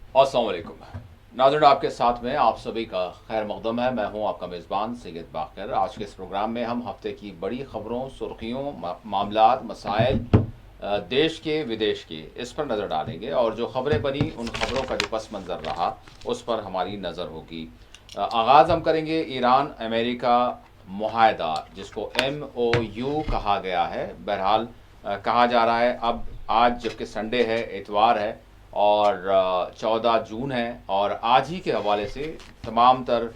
अस्सलाम वालेकुम नाज़रीन, आपके साथ में आप सभी का खैर मकदम है। मैं हूं आपका मेज़बान सैयद बाकर। आज के इस प्रोग्राम में हम हफ्ते की बड़ी खबरों, सुर्खियों, मामलात, मसाइल, देश के विदेश के, इस पर नज़र डालेंगे और जो खबरें बनी उन खबरों का जो पस मंज़र रहा उस पर हमारी नज़र होगी। आगाज़ हम करेंगे ईरान अमेरिका मुआहदा, जिसको MOU कहा गया है। बहरहाल कहा जा रहा है अब, आज जबकि संडे है, इतवार है और 14 जून है, और आज ही के हवाले से तमाम तर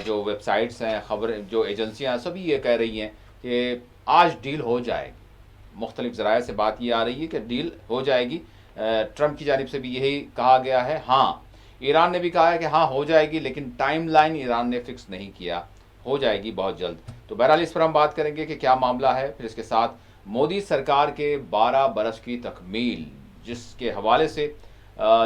जो वेबसाइट्स हैं, खबर जो एजेंसियां हैं, सभी ये कह रही हैं कि आज डील हो जाएगी। मुख्तलिफ ज़राए से बात ये आ रही है कि डील हो जाएगी। ट्रंप की जानिब से भी यही कहा गया है। हाँ, ईरान ने भी कहा है कि हाँ हो जाएगी, लेकिन टाइम लाइन ईरान ने फिक्स नहीं किया। हो जाएगी बहुत जल्द। तो बहरहाल इस पर हम बात करेंगे कि क्या मामला है। फिर इसके साथ मोदी सरकार के 12 बरस की तकमील, जिसके हवाले से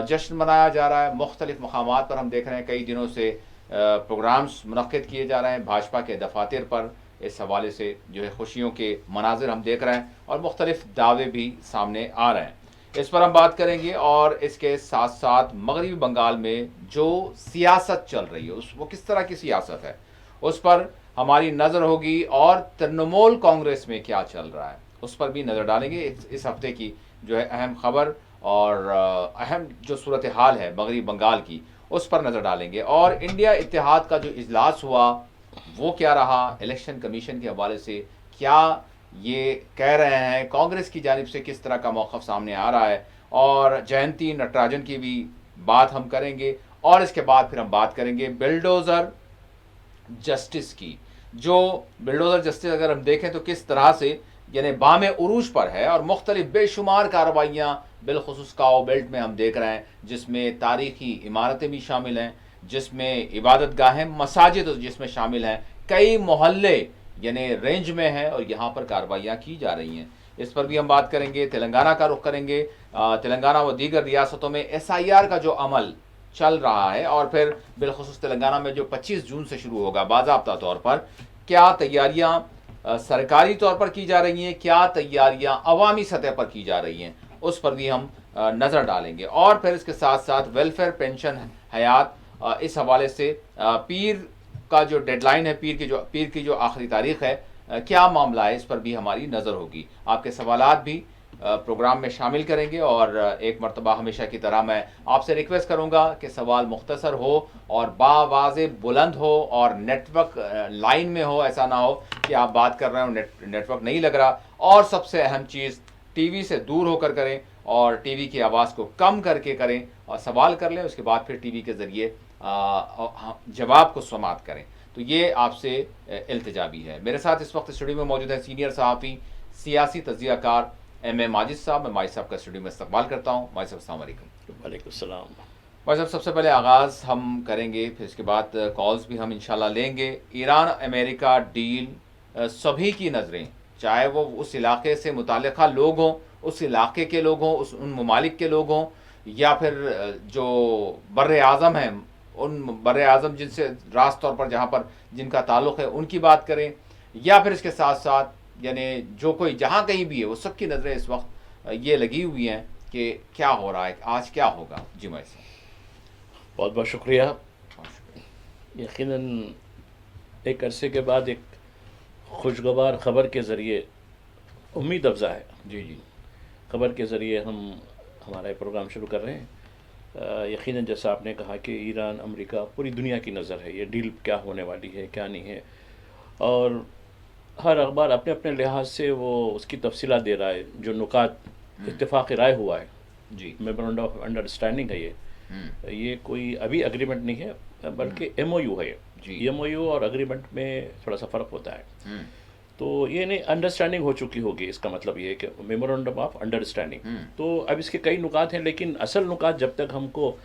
जश्न मनाया जा रहा है। मुख्तलिफ मकामात पर हम देख रहे हैं कई दिनों से प्रोग्राम्स मुनक्किद किए जा रहे हैं भाजपा के दफातर पर। इस हवाले से जो है खुशियों के मनाजिर हम देख रहे हैं और मुख्तलिफ दावे भी सामने आ रहे हैं। इस पर हम बात करेंगे और इसके साथ साथ मगरबी बंगाल में जो सियासत चल रही है वो किस तरह की सियासत है, उस पर हमारी नज़र होगी। और तृणमूल कांग्रेस में क्या चल रहा है उस पर भी नज़र डालेंगे। इस हफ्ते की जो है अहम खबर और अहम जो सूरत हाल है मगरबी बंगाल की, उस पर नज़र डालेंगे। और इंडिया इत्तेहाद का जो इजलास हुआ वो क्या रहा, इलेक्शन कमीशन के हवाले से क्या ये कह रहे हैं, कांग्रेस की जानिब से किस तरह का मौक़िफ़ सामने आ रहा है, और जयंती नटराजन की भी बात हम करेंगे। और इसके बाद फिर हम बात करेंगे बिल्डोज़र जस्टिस की। जो बिल्डोज़र जस्टिस अगर हम देखें तो किस तरह से यानी बाम उरूज पर है, और मुख्तलिफ बेशुमार कार्रवाइयाँ बिलखुसूस काओ बेल्ट में हम देख रहे हैं, जिसमें तारीखी इमारतें भी शामिल हैं, जिसमें इबादत गाहें, मसाजिद जिसमें शामिल हैं, कई मोहल्ले यानी रेंज में हैं और यहाँ पर कार्रवाइयाँ की जा रही हैं। इस पर भी हम बात करेंगे। तेलंगाना का रुख करेंगे। तेलंगाना व दीगर रियासतों में SIR का जो अमल चल रहा है, और फिर बिलखुसूस तेलंगाना में जो 25 जून से शुरू होगा बाज़ाब्ता तौर पर, क्या तैयारियां सरकारी तौर पर की जा रही हैं, क्या तैयारियां अवामी सतह पर की जा रही हैं, उस पर भी हम नज़र डालेंगे। और फिर इसके साथ साथ वेलफेयर पेंशन हयात, इस हवाले से पीर का जो डेडलाइन है, पीर की जो आखिरी तारीख है, क्या मामला है, इस पर भी हमारी नज़र होगी। आपके सवालात भी प्रोग्राम में शामिल करेंगे। और एक मरतबा हमेशा की तरह मैं आपसे रिक्वेस्ट करूंगा कि सवाल मुख्तसर हो और बावाज़े बुलंद हो और नेटवर्क लाइन में हो। ऐसा ना हो कि आप बात कर रहे हो नेटवर्क नहीं लग रहा। और सबसे अहम चीज़, टीवी से दूर होकर करें और टीवी की आवाज़ को कम करके करें और सवाल कर लें, उसके बाद फिर टीवी के ज़रिए जवाब को समाप्त करें। तो ये आपसे इल्तिजा भी है। मेरे साथ इस वक्त स्टूडियो में मौजूद है सीनियर सहाफ़ी, सियासी तज्ज़ियाकार M.A. माजिद साहब। मैं माजिद साहब का स्टूडियो में इस्तकबाल करता हूँ। माजिद साहब अस्सलाम वालेकुम। वालेकुम सलाम। माजिद साहब, सबसे पहले आगाज़ हम करेंगे, फिर इसके बाद कॉल्स भी हम इंशाल्लाह लेंगे। ईरान अमेरिका डील, सभी की नज़रें, चाहे वो उस इलाके से मुताल्लिक़ा लोग हों, उस इलाके के लोग हों, उन ममालिक के लोग हों, या फिर जो बर्र आज़म हैं, उन बर्र आज़म जिनसे रास्त तौर पर जहाँ पर जिनका ताल्लुक़ है उनकी बात करें, या फिर इसके साथ साथ यानी जो कोई जहाँ कहीं भी है, वो सब की नज़रें इस वक्त ये लगी हुई हैं कि क्या हो रहा है, आज क्या होगा। जी मैं साहब, बहुत बहुत शुक्रिया। बहुत शुक्रिया। यकीनन एक अरसे के बाद एक खुशगवार ख़बर के ज़रिए, उम्मीद अफ़ज़ा है, जी जी ख़बर के ज़रिए हम हमारा ये प्रोग्राम शुरू कर रहे हैं। यकीनन जैसा आपने कहा कि ईरान अमेरिका पूरी दुनिया की नज़र है, ये डील क्या होने वाली है क्या नहीं है, और हर अखबार अपने अपने लिहाज से वो उसकी तफसीलात दे रहा है। जो नुकात इत्तेफाक राय हुआ है, जी। मेमोरेंडम ऑफ अंडरस्टैंडिंग है, ये कोई अभी एग्रीमेंट नहीं है बल्कि MOU है। जी। MOU और एग्रीमेंट में थोड़ा सा फ़र्क होता है। हम्म तो ये नहीं, अंडरस्टैंडिंग हो चुकी होगी, इसका मतलब ये है कि मेमोरेंडम ऑफ अंडरस्टैंडिंग। हम्म तो अब इसके कई नुकात हैं, लेकिन असल नुकात जब तक हमको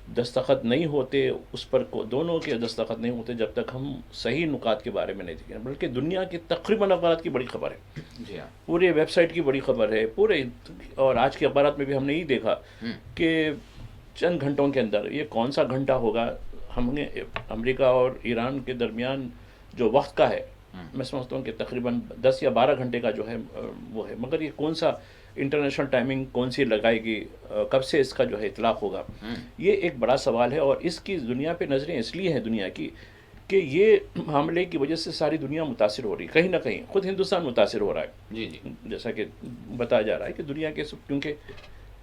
दस्तखत नहीं होते, उस पर दोनों के दस्तखत नहीं होते, जब तक हम सही नुकात के बारे में नहीं देखें। बल्कि दुनिया की तकरीबन अखबारात की बड़ी खबर है, जी हाँ। पूरे वेबसाइट की बड़ी खबर है पूरे, और आज के अखबारात में भी हमने यही देखा हम्म कि चंद घंटों के अंदर, ये कौन सा घंटा होगा, हमने अमेरिका और ईरान के दरमियान जो वक्त का है, मैं समझता हूँ कि तकरीबन 10 या 12 घंटे का जो है वो है, मगर ये कौन सा इंटरनेशनल टाइमिंग कौन सी लगाएगी, कब से इसका जो है इतलाक़ होगा, ये एक बड़ा सवाल है। और इसकी दुनिया पे नज़रें इसलिए हैं दुनिया की कि ये हमले की वजह से सारी दुनिया मुतासिर हो रही है, कहीं ना कहीं खुद हिंदुस्तान मुतासिर हो रहा है। जी जी जैसा कि बताया जा रहा है कि दुनिया के क्योंकि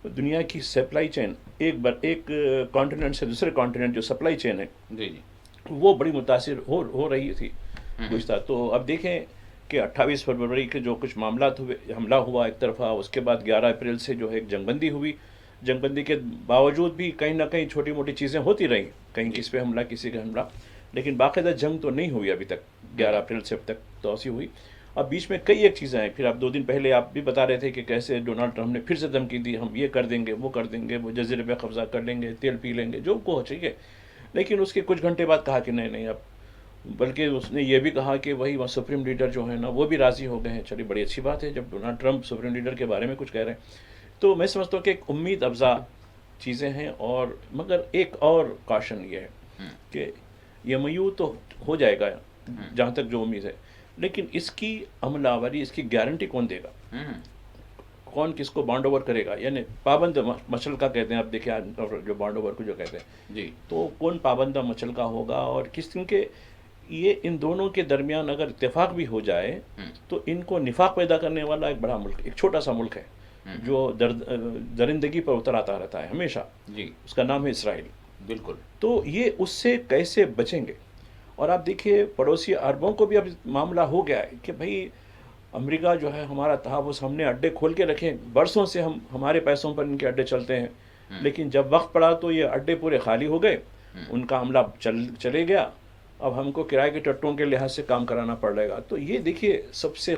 दुनिया की सप्लाई चेन एक कॉन्टिनेंट से दूसरे कॉन्टिनेंट जो सप्लाई चेन है जी जी वो बड़ी मुतासिर हो रही थी गुज़श्ता। तो अब देखें कि 28 फरवरी के जो कुछ मामलात हुए, हमला हुआ एक तरफा, उसके बाद 11 अप्रैल से जो है एक जंगबंदी हुई। जंगबंदी के बावजूद भी कहीं ना कहीं छोटी मोटी चीज़ें होती रहीं, कहीं किस पे हमला किसी का हमला, लेकिन बाकायदा जंग तो नहीं हुई अभी तक। 11 अप्रैल से अब तक तोसी हुई। अब बीच में कई एक चीज़ें हैं। फिर आप 2 दिन पहले आप भी बता रहे थे कि कैसे डोनाल्ड ट्रंप ने फिर से धमकी दी, हम ये कर देंगे, वो कर देंगे, वो जजीरे पे कब्जा कर लेंगे, तेल पी लेंगे, जो को चाहिए। लेकिन उसके कुछ घंटे बाद कहा कि नहीं नहीं, अब बल्कि उसने ये भी कहा कि वही वहाँ सुप्रीम लीडर जो है ना वो भी राज़ी हो गए हैं। चलिए बड़ी अच्छी बात है जब डोनाल्ड ट्रंप सुप्रीम लीडर के बारे में कुछ कह रहे हैं। तो मैं समझता हूँ कि एक उम्मीद अफजा चीज़ें हैं। और मगर एक और काशन ये है कि यमयू तो हो जाएगा जहाँ तक जो उम्मीद है, लेकिन इसकी अमलावरी, इसकी गारंटी कौन देगा, कौन किसको बॉन्ड ओवर करेगा, यानी पाबंद मचल का कहते हैं, आप देखिए जो बॉन्ड ओवर को जो कहते हैं जी, तो कौन पाबंद मचल का होगा। और किस दिन के ये इन दोनों के दरमियान अगर इत्तेफाक भी हो जाए तो इनको निफाक पैदा करने वाला एक बड़ा मुल्क, एक छोटा सा मुल्क है जो दरिंदगी पर उतर आता रहता है हमेशा जी, उसका नाम है इसराइल। बिल्कुल। तो ये उससे कैसे बचेंगे। और आप देखिए पड़ोसी अरबों को भी अब मामला हो गया है कि भाई अमेरिका जो है हमारा तहफ़्फ़ुज़, हमने अड्डे खोल के रखे, बरसों से हमारे पैसों पर इनके अड्डे चलते हैं, लेकिन जब वक्त पड़ा तो ये अड्डे पूरे खाली हो गए, उनका हमला चले गया। अब हमको किराए के टट्टों के लिहाज से काम कराना पड़ेगा। तो ये देखिए सबसे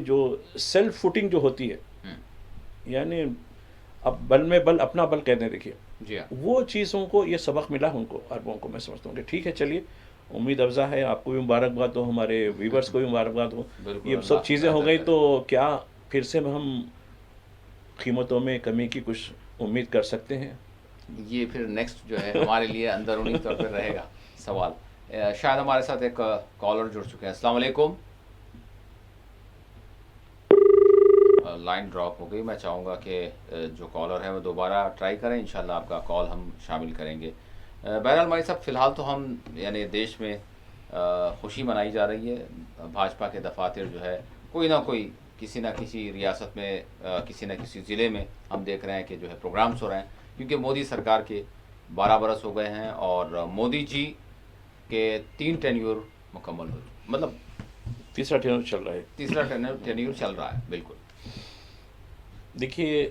जो सेल्फ फुटिंग जो होती है, यानी अब बल में बल, अपना बल कहते हैं, देखिए जी हाँ, वो चीज़ों को ये सबक मिला उनको, अरबों को। मैं समझता हूँ कि ठीक है, चलिए उम्मीद अफजा है। आपको भी मुबारकबाद हो, हमारे व्यूवर्स को भी मुबारकबाद हो। बिल्कुल, ये सब अल्लाह चीज़ें हो बेहतर गई करे। तो क्या फिर से हम कीमतों में कमी की कुछ उम्मीद कर सकते हैं? ये फिर नेक्स्ट जो है हमारे लिए अंदरूनी तौर पर रहेगा सवाल। शायद हमारे साथ एक कॉलर जुड़ चुके हैं। अस्सलाम वालेकुम। लाइन ड्रॉप हो गई। मैं चाहूँगा कि जो कॉलर है वो दोबारा ट्राई करें, इंशाल्लाह आपका कॉल हम शामिल करेंगे। बहरहाल भाई साहब, फ़िलहाल तो हम यानी देश में खुशी मनाई जा रही है। भाजपा के दफातर जो है कोई ना कोई, किसी ना किसी रियासत में, किसी न किसी ज़िले में हम देख रहे हैं कि जो है प्रोग्राम्स हो रहे हैं, क्योंकि मोदी सरकार के 12 बरस हो गए हैं और मोदी जी के 3 टेन्योर मुकम्मल हो, मतलब तीसरा टेन्योर चल रहा है। तीसरा टेन्योर चल रहा है। बिल्कुल। देखिए,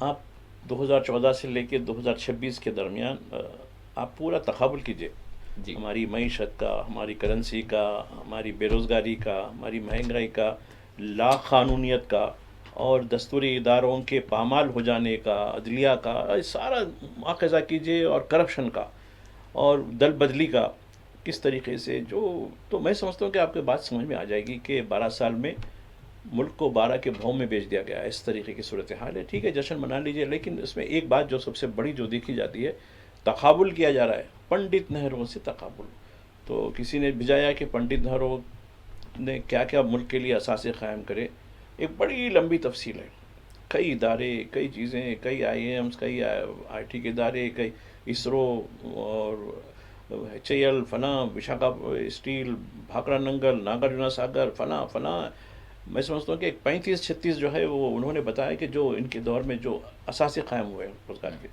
आप 2014 से लेकर 2026 के दरमियान आप पूरा तक़ाबुल कीजिए जी, हमारी मईशत का, हमारी करेंसी का, हमारी बेरोज़गारी का, हमारी महंगाई का, लाक़ानूनियत का, और दस्तूरी इदारों के पामाल हो जाने का, अदलिया का, सारा मुआख़ज़ा कीजिए, और करप्शन का और दल बदली का किस तरीके से जो। तो मैं समझता हूँ कि आपको बात समझ में आ जाएगी कि 12 साल में मुल्क को 12 के भाव में बेच दिया गया है। इस तरीके की सूरत हाल है। ठीक है, जश्न मना लीजिए, लेकिन इसमें एक बात जो सबसे बड़ी जो देखी जाती है, तक़ाबुल किया जा रहा है पंडित नेहरू से तक़ाबुल। तो किसी ने भिजाया कि पंडित नेहरू ने क्या क्या मुल्क के लिए असासे क़ायम करे। एक बड़ी लंबी तफसील है, कई इदारे, कई चीज़ें, कई IIMs, कई IT के इदारे, कई इसरो और HAL, फलां, विशाखा स्टील, भाखड़ा नंगल, नागार्जुना सागर, फलां फलां। मैं समझता हूँ कि 35-36 जो है वो उन्होंने बताया कि जो इनके दौर में जो असासे क़ायम हुए रोज़गार के,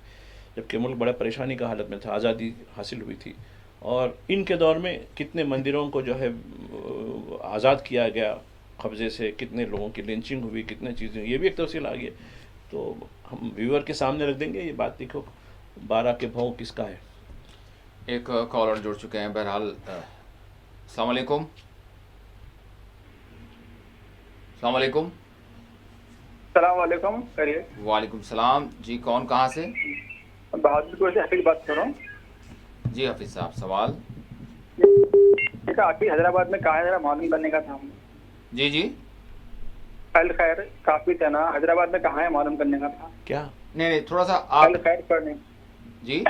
जबकि मुल्क बड़ा परेशानी का हालत में था, आज़ादी हासिल हुई थी। और इनके दौर में कितने मंदिरों को जो है आज़ाद किया गया कब्ज़े से, कितने लोगों की लिंचिंग हुई, कितने चीज़ें, ये भी एक तफसील आ गई। तो हम व्यूअर के सामने रख देंगे ये बात। देखो 12 के भाव किसका है। एक कॉलर जुड़ चुके हैं। बहरहाल अस्सलाम वालेकुम। अस्सलाम वालेकुम। सलाम वालेकुम, करिए। वालेकुम सलाम जी, कौन कहाँ से? बहादुरपुर से हफीज बात कर रहा हूँ। जी हफीज़ साहब, सवाल। देखा, आपकी हैदराबाद में कहा है, जरा मालूम करने का था हमें। जी जी, अल खैर काफी थे ना, हैदराबाद में कहाँ है, मालूम करने का था। क्या? नहीं नहीं, थोड़ा सा अल आप खैर पढ़ने, जी,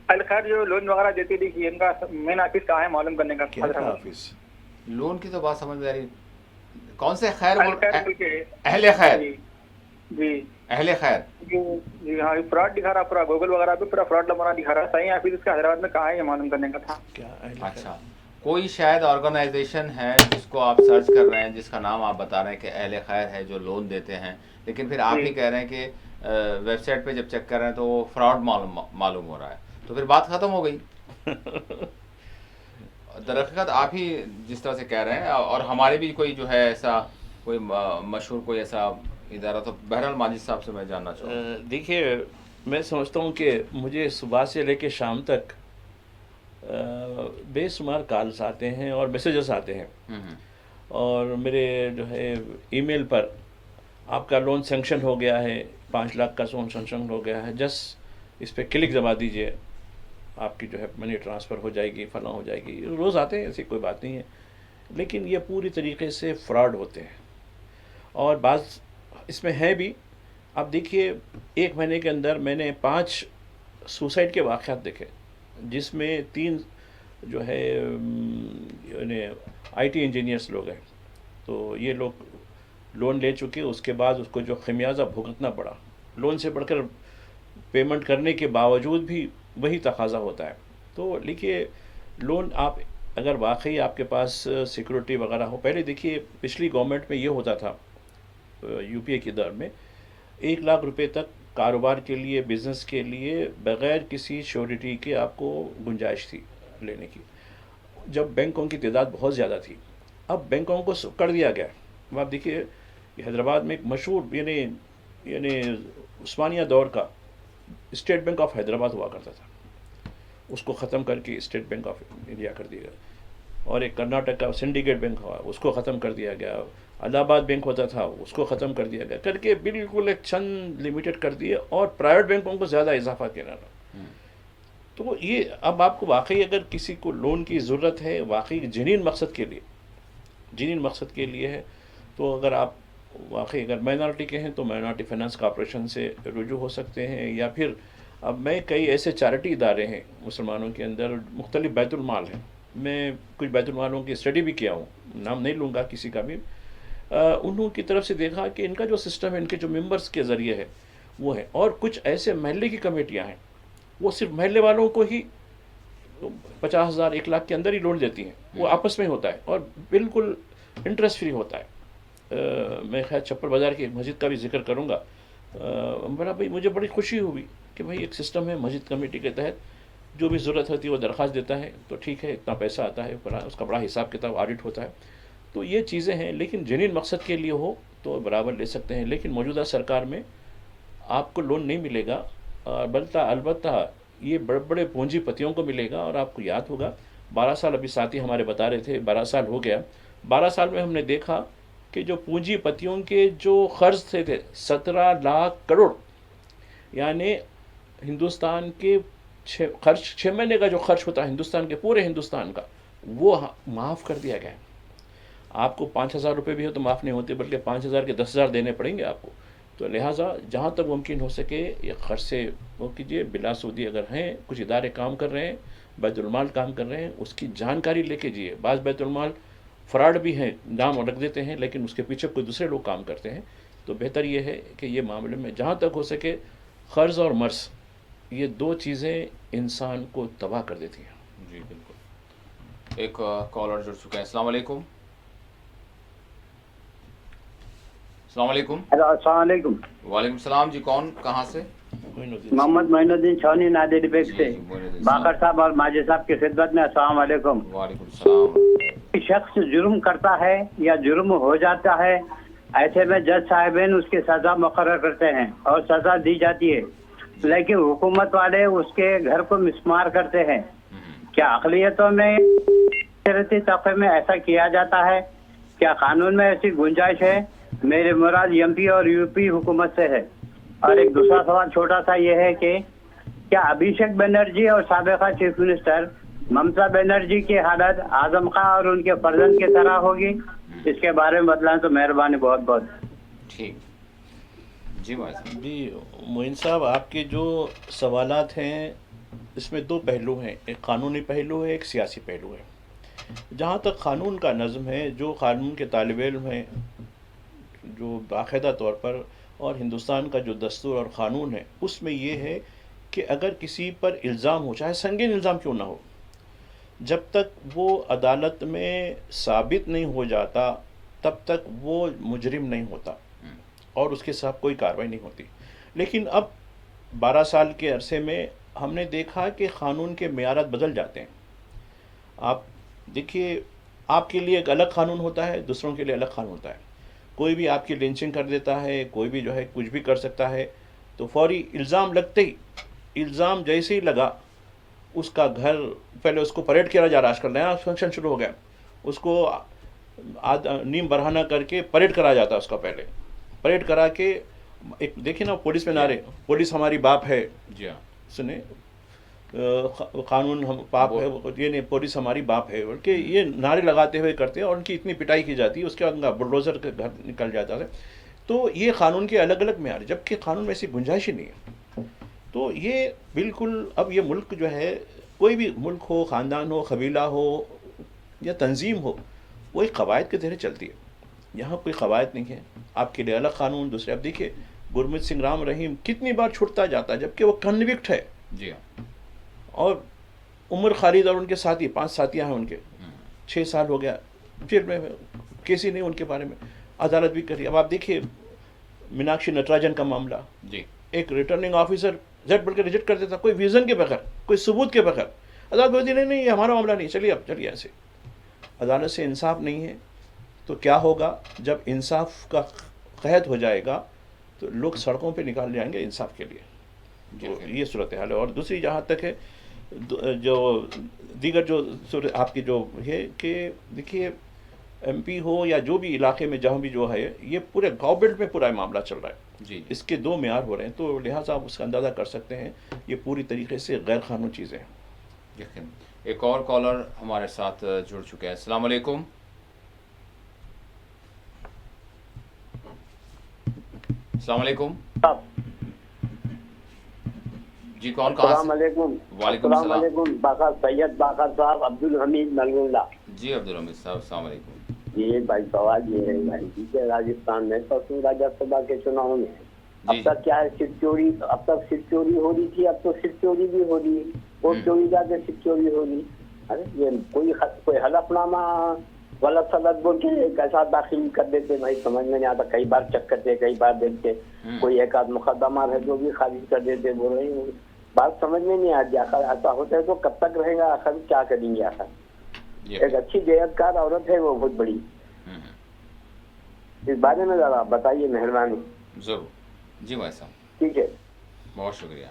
अल खैर जो लोन वगैरह देती थी, इनका मेन ऑफिस कहाँ है, मालूम करने का था क्या था हैदराबाद। ऑफिस? लोन की तो बात समझ में आ रही, कौन से खैर अल खैर बोल के। अहले खैर, जी जी अहले खैर। जी हाँ, फ्रॉड दिखा रहा, पूरा गूगल वगैरह पे पूरा फ्रॉड नंबर दिखा रहा है। सही ऑफिस इसका हैदराबाद में कहाँ है, ये मालूम करने का था। क्या अच्छा, कोई शायद ऑर्गेनाइजेशन है जिसको आप सर्च कर रहे हैं, जिसका नाम आप बता रहे हैं कि अहले खैर है, जो लोन देते हैं, लेकिन फिर आप जी। ही कह रहे हैं कि वेबसाइट पे जब चेक कर रहे हैं तो वो फ्रॉड मालूम हो रहा है, तो फिर बात ख़त्म हो गई। दरअसल आप ही जिस तरह से कह रहे हैं, और हमारे भी कोई जो है ऐसा कोई मशहूर कोई ऐसा इदारा, तो बहरहाल माजिद साहब से मैं जानना चाहूँगा। देखिए, मैं समझता हूँ कि मुझे सुबह से लेकर शाम तक बेशुमार कॉल्स आते हैं और मैसेजेस आते हैं, और मेरे जो है ईमेल पर आपका लोन सैंक्शन हो गया है, 5 लाख का लोन सैंक्शन हो गया है, जस्ट इस पर क्लिक दबा दीजिए, आपकी जो है मनी ट्रांसफ़र हो जाएगी, फलां हो जाएगी। रोज़ आते हैं, ऐसी कोई बात नहीं है, लेकिन ये पूरी तरीके से फ्रॉड होते हैं। और बात इसमें है भी, आप देखिए 1 महीने के अंदर मैंने 5 सुसाइड के वाक़यात देखे, जिसमें 3 जो है यानी IT इंजीनियर्स लोग हैं। तो ये लोग लोन ले चुके, उसके बाद उसको जो खमियाजा भुगतना पड़ा, लोन से बढ़कर पेमेंट करने के बावजूद भी वही तकाज़ा होता है। तो देखिए, लोन आप अगर वाकई आपके पास सिक्योरिटी वगैरह हो, पहले देखिए पिछली गवर्नमेंट में ये होता था, UPA के दौर में 1 लाख रुपए तक कारोबार के लिए, बिज़नेस के लिए बग़ैर किसी श्योरिटी के आपको गुंजाइश थी लेने की, जब बैंकों की तादाद बहुत ज़्यादा थी। अब बैंकों को कर दिया गया। अब आप देखिए, हैदराबाद में एक मशहूर यानी उस्मानिया दौर का स्टेट बैंक ऑफ हैदराबाद हुआ करता था, उसको ख़त्म करके स्टेट बैंक ऑफ इंडिया कर दिया गया। और एक कर्नाटक का सिंडिकेट बैंक हुआ, उसको ख़त्म कर दिया गया। इलाहाबाद बैंक होता था, उसको ख़त्म कर दिया गया, करके बिल्कुल एक चंद लिमिटेड कर दिए, और प्राइवेट बैंकों को ज़्यादा इजाफा किया ना। तो ये अब आपको वाकई अगर किसी को लोन की ज़रूरत है, वाकई जेन्युइन मकसद के लिए है, तो अगर आप वाकई अगर माइनॉरिटी के हैं तो माइनॉरिटी फाइनेंस कॉर्पोरेशन से रुजू हो सकते हैं, या फिर अब मैं कई ऐसे चैरिटी इदारे हैं मुसलमानों के अंदर, मुख्तलिफ बैतुल-माल हैं, मैं कुछ बैतुल-मालों की स्टडी भी किया हूँ, नाम नहीं लूँगा किसी का भी। उन्हों की तरफ से देखा कि इनका जो सिस्टम है, इनके जो मेंबर्स के ज़रिए है वो है, और कुछ ऐसे महल्ले की कमेटियाँ हैं, वो सिर्फ महल्ले वालों को ही 50,000 1 लाख के अंदर ही लोन देती हैं, वो आपस में होता है और बिल्कुल इंटरेस्ट फ्री होता है। मैं खैर छप्पर बाज़ार की एक मस्जिद का भी जिक्र करूँगा। बड़ा भाई मुझे बड़ी खुशी हुई कि भाई एक सिस्टम है, मस्जिद कमेटी के तहत जो भी ज़रूरत होती है वो दरख्वास्त देता है, तो ठीक है, इतना पैसा आता है, उसका बड़ा हिसाब किताब ऑडिट होता है। तो ये चीज़ें हैं, लेकिन जेन्युइन मकसद के लिए हो तो बराबर ले सकते हैं। लेकिन मौजूदा सरकार में आपको लोन नहीं मिलेगा, अलबत्ता ये बड़े बड़े पूंजीपतियों को मिलेगा। और आपको याद होगा 12 साल, अभी साथी हमारे बता रहे थे 12 साल हो गया, 12 साल में हमने देखा कि जो पूंजीपतियों के जो कर्ज थे 17 लाख करोड़, यानी हिंदुस्तान के 6 महीने का जो खर्च होता है हिंदुस्तान के, पूरे हिंदुस्तान का, वो माफ़ कर दिया गया है। आपको 5,000 रुपये भी हो तो माफ़ नहीं होते, बल्कि 5,000 के 10,000 देने पड़ेंगे आपको। तो लिहाजा जहाँ तक मुमकिन हो सके ये खर्च से वो कीजिए। बिलासूदी अगर हैं, कुछ इदारे काम कर रहे हैं, बैतुलमाल काम कर रहे हैं, उसकी जानकारी लेके जिए। बाज़ बैतुलमाल फ्रॉड भी हैं, नाम रख देते हैं, लेकिन उसके पीछे कोई दूसरे लोग काम करते हैं। तो बेहतर ये है कि ये मामले में जहाँ तक हो सके, कर्ज़ और मर्ज़, ये 2 चीज़ें इंसान को तबाह कर देती हैं। जी बिल्कुल। एक कॉलर जुड़ चुके हैं। अस्सलाम वालेकुम। अस्सलाम वालेकुम। अस्सलाम वालेकुम। वालेकुम सलाम जी, कौन कहाँ से? मोहम्मद मोइनुद्दीन छावनी नादेरी बेग से। जी, मोइनुद्दीन बाकर साहब और माजिद साहब की खिदमत में अस्सलाम वालेकुम। वालेकुम सलाम। शख्स जुर्म करता है या जुर्म हो जाता है, ऐसे में जज साहिबान उसकी सजा मुकर्रर करते हैं और सजा दी जाती है, लेकिन हुकूमत वाले उसके घर को मिसमार करते हैं। क्या अक़लियतों में शरती तौक़े में ऐसा किया जाता है? क्या कानून में ऐसी गुंजाइश है? मेरे मुराद MP और UP हुकूमत से है। और एक दूसरा सवाल छोटा सा ये है कि क्या अभिषेक बनर्जी और साबिक़ा चीफ मिनिस्टर ममता बनर्जी की हालत आजम खां और उनके फर्जंद की तरह होगी? इसके बारे में बतलाएं तो मेहरबानी बहुत बहुत। ठीक जी मोइन साहब, आपके जो सवालात हैं इसमें 2 पहलू हैं, एक कानूनी पहलू है, एक सियासी पहलू है। جہاں تک قانون کا نظم ہے، جو قانون کے طالب علم ہیں جو باقاعدہ طور پر، اور ہندوستان کا جو دستور اور قانون ہے اس میں یہ ہے کہ اگر کسی پر الزام ہو، چاہے سنگین الزام کیوں نہ ہو، جب تک وہ عدالت میں ثابت نہیں ہو جاتا تب تک وہ مجرم نہیں ہوتا اور اس کے ساتھ کوئی کارروائی نہیں ہوتی. لیکن اب 12 سال کے عرصے میں ہم نے دیکھا کہ قانون کے معیارات بدل جاتے ہیں. آپ دیکھیے، آپ کے لیے ایک الگ قانون ہوتا ہے، دوسروں کے لیے الگ قانون ہوتا ہے. کوئی بھی آپ کی لنچنگ کر دیتا ہے، کوئی بھی جو ہے کچھ بھی کر سکتا ہے، تو فوری الزام لگتے ہی، الزام جیسے ہی لگا، اس کا گھر، پہلے اس کو پریڈ کیا جا رہا ہے، آج کل نیا فنکشن شروع ہو گیا، اس کو نیم برہنہ کر کے پریڈ کرا جاتا ہے. اس کا پہلے پریڈ کرا کے، ایک دیکھیں نا پولیس میں نعرے، پولیس ہماری باپ ہے، جی ہاں، سنیں، قانون ہم باپ ہے، یہ نہیں، پولیس ہماری باپ ہے، بلکہ یہ نعرے لگاتے ہوئے کرتے ہیں اور ان کی اتنی پٹائی کی جاتی ہے، اس کے بعد بلڈوزر کے گھر نکل جاتا ہے. تو یہ قانون کے الگ الگ معیار، جبکہ قانون میں ایسی گنجائش ہی نہیں ہے. تو یہ بالکل، اب یہ ملک جو ہے، کوئی بھی ملک ہو، خاندان ہو، قبیلہ ہو یا تنظیم ہو، وہ ایک قواعد کے تحت چلتی ہے. یہاں کوئی قواعد نہیں ہے، آپ کے لیے الگ قانون، دوسرے. اب دیکھیے گرمیت سنگھ رام رحیم کتنی بار چھوٹتا جاتا ہے جبکہ وہ کنوکٹ ہے، جی ہاں، اور عمر خالد اور ان کے ساتھی، 5 ساتھیاں ہیں ان کے، 6 سال ہو گیا جیل میں، کیس ہی نہیں ان کے بارے میں، عدالت بھی کری. اب آپ دیکھیے میناکشی نٹراجن کا معاملہ، جی ایک ریٹرننگ آفیسر زٹ بول کے ریجیکٹ کر دیتا، کوئی ویژن کے بغیر، کوئی ثبوت کے بغیر. عدالت بولتی نہیں، یہ ہمارا معاملہ نہیں، چلیے اب چلیے. ایسے عدالت سے انصاف نہیں ہے. تو کیا ہوگا جب انصاف کا قحط ہو جائے گا تو لوگ سڑکوں پہ نکال جائیں گے انصاف کے لیے. تو یہ صورتحال ہے. اور دوسری جہاں تک ہے جو دیگر جو آپ کی جو ہے کہ دیکھیے ایم پی ہو یا جو بھی علاقے میں جہاں بھی جو ہے، یہ پورے گاؤں بیلٹ میں پورا معاملہ چل رہا ہے. جی، اس کے 2 معیار ہو رہے ہیں، تو لہٰذا آپ اس کا اندازہ کر سکتے ہیں یہ پوری طریقے سے غیر قانونی چیزیں ہیں. یقین. ایک اور کالر ہمارے ساتھ جڑ چکے ہیں. السلام علیکم. السلام علیکم. جی، کون کہاں السلام سے؟ علیکم. وعلیکم السلام السلام. علیکم. باقر سید باقر صاحب، عبدالحمید نلگنڈا. جی عبدالحمید صاحب، السلام علیکم. یہ بھائی سوال یہ ہے بھائی جی کہ راجستھان میں پرسوں راجیہ سبھا کے چناؤ میں اب تک کیا ہے، سٹ چوری، اب تک سٹ چوری ہو رہی تھی، اب تو سٹ چوری بھی ہو رہی ہے، ووٹ چوری جا کے سٹ چوری ہو رہی. ارے یہ کوئی حلف نامہ غلط سلط بول کے کیسا داخل کر دیتے بھائی، سمجھ میں نہیں آتا. کئی بار چیک کرتے، کئی بار دیکھتے، کوئی ایک آدھ مقدمہ ہے جو بھی خارج کر دیتے. بول رہے ہیں بات سمجھ میں نہیں آتی. آخر ایسا ہوتا ہے تو کب تک رہے گا، آخر کیا کریں گے. آخر ایک اچھی جہتکار عورت ہے وہ بہت بڑی، اس بارے میں ذرا بتائیے مہربانی. ضرور. جی بھائی صاحب، ٹھیک ہے، بہت شکریہ.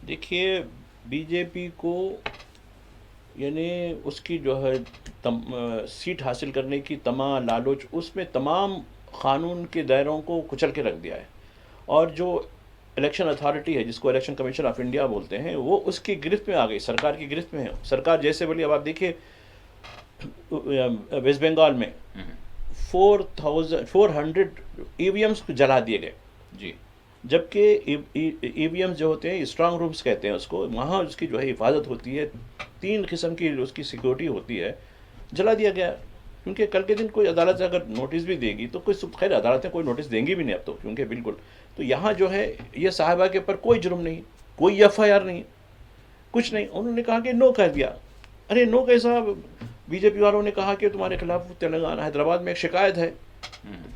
دیکھیے بی جے پی کو، یعنی اس کی جو ہے سیٹ حاصل کرنے کی تمام لالچ، اس میں تمام قانون کے دائروں کو کچل کے رکھ دیا ہے. اور جو الیکشن اتھارٹی ہے، جس کو الیکشن کمیشن آف انڈیا بولتے ہیں، وہ اس کی گرفت میں آ گئی، سرکار کی گرفت میں ہے. سرکار جیسے بولی، اب آپ دیکھیے ویسٹ بنگال میں 400 ای وی ایمس جلا دیے گئے. جی، جبکہ ای وی ایمس جو ہوتے ہیں، اسٹرانگ رومس کہتے ہیں اس کو، وہاں اس کی جو ہے حفاظت ہوتی ہے، 3 قسم کی اس کی سیکورٹی ہوتی ہے. جلا دیا گیا کیونکہ کل کے دن کوئی عدالت اگر نوٹس بھی دے گی تو کوئی، خیر عدالتیں کوئی نوٹس دیں گی بھی نہیں اب تو، کیونکہ بالکل. تو یہاں جو ہے یہ صاحبہ کے اوپر کوئی جرم نہیں، کوئی ایف آئی آر نہیں، کچھ نہیں. انہوں نے کہا کہ نو کہہ دیا. ارے نو کیسا؟ بی جے پی والوں نے کہا کہ تمہارے خلاف تلنگانہ، حیدرآباد میں ایک شکایت ہے.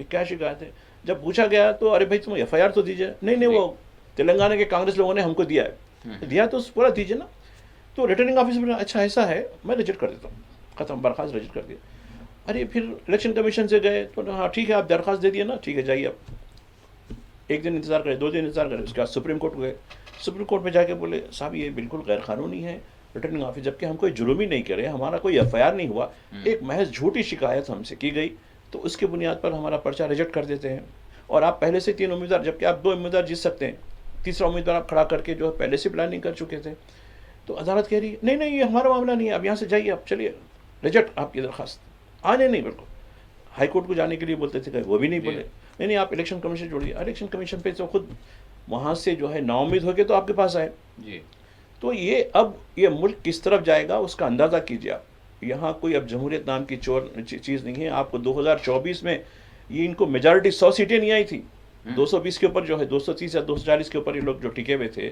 کیا شکایت ہے؟ جب پوچھا گیا تو ارے بھائی تم ایف آئی آر تو دیجیے. نہیں، وہ تلنگانہ کے کانگریس لوگوں نے ہم کو دیا ہے. دیا تو پورا دیجیے نا. تو ریٹرننگ آفیسر نے اچھا ایسا ہے، میں ریجیکٹ کر دیتا ہوں، ختم، برخاست ریجیکٹ کر دیا. ارے پھر الیکشن کمیشن سے گئے تو ہاں ٹھیک ہے، آپ درخواست دے دیے نا، ٹھیک ہے جائیے. آپ 1 دن انتظار کرے، 2 دن انتظار کرے، اس کے بعد سپریم کورٹ گئے. سپریم کورٹ میں جا کے بولے صاحب یہ بالکل غیر قانونی ہے ریٹرننگ آفس، جبکہ ہم کوئی جرم ہی نہیں کرے، ہمارا کوئی ایف آئی آر نہیں ہوا، ایک محض جھوٹی شکایت ہم سے کی گئی، تو اس کی بنیاد پر ہمارا پرچہ ریجیکٹ کر دیتے ہیں. اور آپ پہلے سے 3 امیدوار، جبکہ آپ 2 امیدوار جیت سکتے ہیں، تیسرا امیدوار آپ کھڑا کر کے جو ہے پہلے سے پلاننگ کر چکے تھے. تو عدالت کہہ رہی ہے نہیں یہ ہمارا معاملہ نہیں ہے، اب یہاں سے جائیے، آپ چلیے، ریجیکٹ آپ کی درخواست. آنے نہیں، بالکل ہائی کورٹ کو جانے کے لیے بولتے تھے، وہ بھی نہیں بولے. نہیں آپ الیکشن کمیشن جوڑیے. الیکشن کمیشن پہ تو خود وہاں سے جو ہے نا امید ہو کے تو آپ کے پاس آئے. جی. تو یہ اب یہ ملک کس طرف جائے گا اس کا اندازہ کیجیے آپ. یہاں کوئی اب جمہوریت نام کی چیز نہیں ہے. آپ کو 2024 میں یہ ان کو میجارٹی 100 سیٹیں نہیں آئی تھی, 220 کے اوپر جو ہے 230 یا 240 کے اوپر یہ لوگ جو ٹکے ہوئے تھے,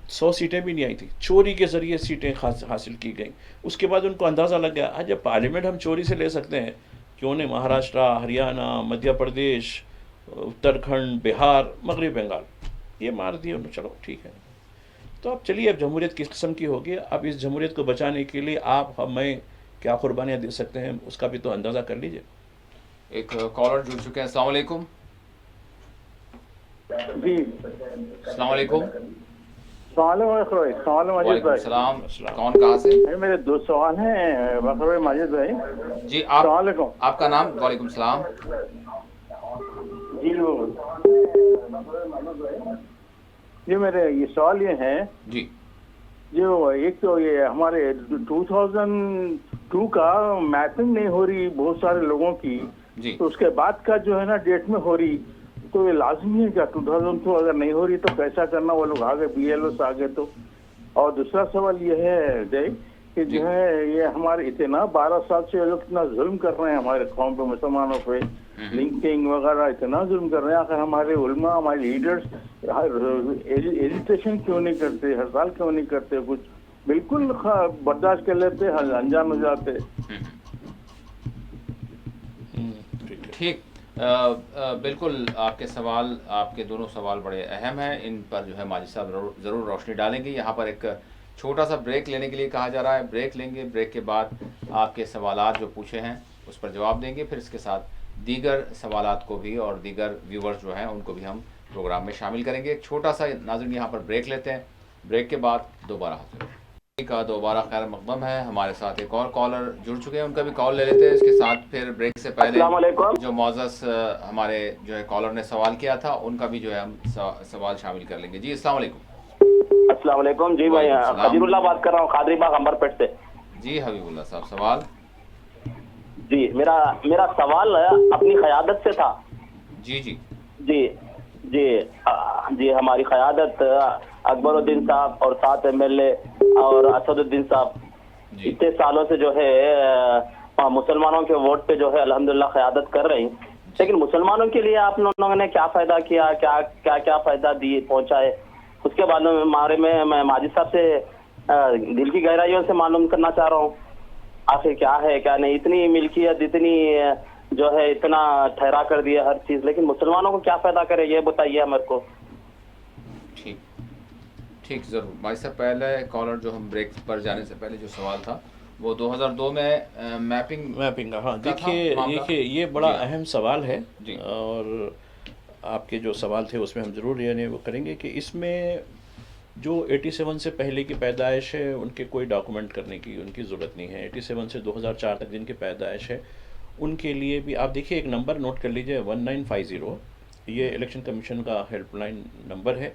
100 سیٹیں بھی نہیں آئی تھی. چوری کے ذریعے سیٹیں حاصل کی گئیں. اس کے بعد ان کو اندازہ لگ گیا جب پارلیمنٹ ہم چوری سے لے سکتے ہیں, کیوں نہیں مہاراشٹرا, ہریانہ, مدھیہ پردیش, اتراکھنڈ, بہار, مغربی بنگال یہ مار دیے. چلو ٹھیک ہے. تو اب چلیے, اب جمہوریت کس قسم کی ہوگی, اب اس جمہوریت کو بچانے کے لیے آپ میں کیا قربانیاں دے سکتے ہیں اس کا بھی تو اندازہ کر لیجئے. ایک کالر جڑ چکے ہیں. السلام علیکم. جی السلام علیکم. السلام وعلیکم السلام. کون کہاں سے؟ میرے 2 سوال ہیں بخر ماجد بھائی. جی آپ, السلام علیکم. آپ کا نام؟ وعلیکم السلام. جی میرے یہ سوال یہ ہے جی جو ایک تو یہ ہمارے 2002 کا میپنگ نہیں ہو رہی بہت سارے لوگوں کی, جی تو اس کے بعد کا جو ہے نا ڈیٹ میں ہو رہی, تو یہ لازمی ہے کیا 2002 اگر نہیں ہو رہی تو کیسا کرنا, وہ لوگ آگے بی ایل او سے آگے تو. اور دوسرا سوال یہ ہے جے کہ جو ہے یہ ہمارے اتنا 12 سال سے لوگ اتنا ظلم کر رہے ہیں ہمارے قوم پہ, مسلمانوں پہ, لنکنگ وغیرہ اتنا ظلم کر رہے ہیں. آخر ہمارے علماء, ہمارے لیڈرز ایجیٹیشن کیوں نہیں کرتے, ہڑتال کیوں نہیں کرتے, کچھ بالکل برداشت کر لیتے, انجام ہو جاتے. ٹھیک. بالکل آپ کے سوال, آپ کے دونوں سوال بڑے اہم ہیں, ان پر جو ہے ماجد صاحب ضرور روشنی ڈالیں گے. یہاں پر ایک چھوٹا سا بریک لینے کے لیے کہا جا رہا ہے, بریک لیں گے. بریک کے بعد آپ کے سوالات جو پوچھے ہیں اس پر جواب دیں گے. پھر اس کے ساتھ دیگر سوالات کو بھی اور دیگر ویورز جو ہیں ان کو بھی ہم پروگرام میں شامل کریں گے. ایک چھوٹا سا ناظرین یہاں پر بریک لیتے ہیں. بریک کے بعد دوبارہ حاضر ہیں. کا دوبارہ خیر مقدم ہے. ہمارے ساتھ ایک اور کالر جڑ چکے ہیں, ان کا بھی کال لے لیتے ہیں. اس کے ساتھ پھر بریک سے پہلے السلام علیکم. جو معزز ہمارے جو ہے کالر نے سوال کیا تھا ان کا بھی جو ہے ہم سوال شامل کر لیں گے. جی السلام علیکم. السلام علیکم. جی میں خضیر اللہ بات کر رہا ہوں, قادری باغ امبرپیٹ سے. جی حبیب اللہ صاحب سوال. جی میرا سوال اپنی قیادت سے تھا. جی جی جی جی جی ہماری قیادت اکبر الدین صاحب اور 7 MLA اور اسد الدین صاحب اتنے سالوں سے جو ہے مسلمانوں کے ووٹ پہ جو ہے الحمدللہ قیادت کر رہی, لیکن مسلمانوں کے لیے آپ لوگوں نے کیا فائدہ کیا, کیا فائدہ پہنچا ہے, اس کے بارے میں ماجد صاحب سے دل کی گہرائیوں سے معلوم کرنا چاہ رہا ہوں. آخر کیا ہے کیا نہیں, اتنی ملکیت, اتنی جو ہے اتنا ٹھہرا کر دیا ہر چیز, لیکن مسلمانوں کو کیا فائدہ کرے یہ بتائیے ہمارے کو. ٹھیک ضرور بھائی صاحب. پہلے کالر جو ہم بریک پر جانے سے پہلے جو سوال تھا وہ 2002 میں میپنگ. ہاں دیکھیے یہ بڑا اہم سوال ہے, جی. اور آپ کے جو سوال تھے اس میں ہم ضرور یعنی وہ کریں گے کہ اس میں جو 87 سے پہلے کی پیدائش ہے ان کے کوئی ڈاکومنٹ کرنے کی ان کی ضرورت نہیں ہے. 87 سے 2004 تک جن کی پیدائش ہے ان کے لیے بھی آپ دیکھیے ایک نمبر نوٹ کر لیجئے 1950, یہ الیکشن کمیشن کا ہیلپ لائن نمبر ہے.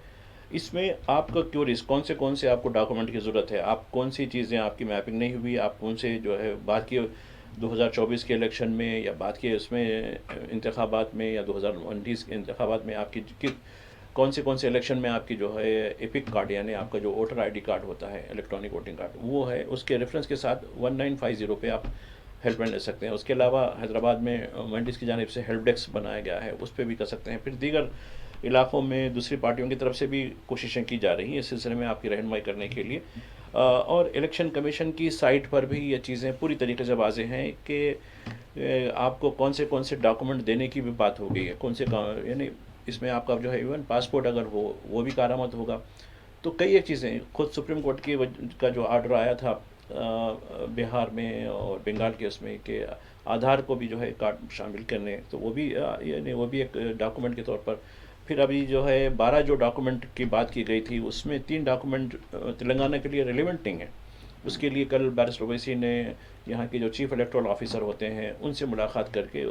اس میں آپ کا کیوریز کون سے آپ کو ڈاکومنٹ کی ضرورت ہے, آپ کون سی چیزیں آپ کی میپنگ نہیں ہوئی, آپ کون سے جو ہے بات کی 2024 کے الیکشن میں یا بات کی اس میں انتخابات میں یا 2029 کے انتخابات میں آپ کی کون سے الیکشن میں آپ کی جو ہے ایپک کارڈ یعنی آپ کا جو ووٹر آئی ڈی کارڈ ہوتا ہے الیکٹرانک ووٹنگ کارڈ وہ ہے, اس کے ریفرنس کے ساتھ 1950 پہ آپ ہیلپ لائن لے سکتے ہیں. اس کے علاوہ حیدرآباد میں منڈیز کی جانب سے ہیلپ ڈیسک بنایا گیا ہے, اس پہ بھی کر سکتے ہیں. پھر دیگر علاقوں میں دوسری پارٹیوں کی طرف سے بھی کوششیں کی جا رہی ہیں اس سلسلے میں آپ کی رہنمائی کرنے کے لیے, اور الیکشن کمیشن کی سائٹ پر بھی یہ چیزیں پوری طریقے سے واضح ہیں کہ آپ کو کون سے ڈاکومنٹ دینے کی بھی بات ہو گئی ہے, یعنی اس میں آپ کا جو ہے ایون پاسپورٹ اگر ہو وہ بھی کارآمد ہوگا. تو کئی ایک چیزیں خود سپریم کورٹ کا جو آرڈر آیا تھا بہار میں اور بنگال کے اس میں کہ آدھار کو بھی جو ہے کارڈ شامل کرنے, تو وہ بھی یعنی وہ بھی ایک ڈاکومنٹ کے طور پر. پھر ابھی جو ہے 12 جو ڈاکومنٹ کی بات کی گئی تھی اس میں 3 ڈاکومنٹ تلنگانہ کے لیے ریلیونٹ نہیں ہیں. اس کے لیے کل بیرسٹر اویسی نے یہاں کے جو چیف الیکٹورل آفیسر ہوتے ہیں ان سے ملاقات کر کے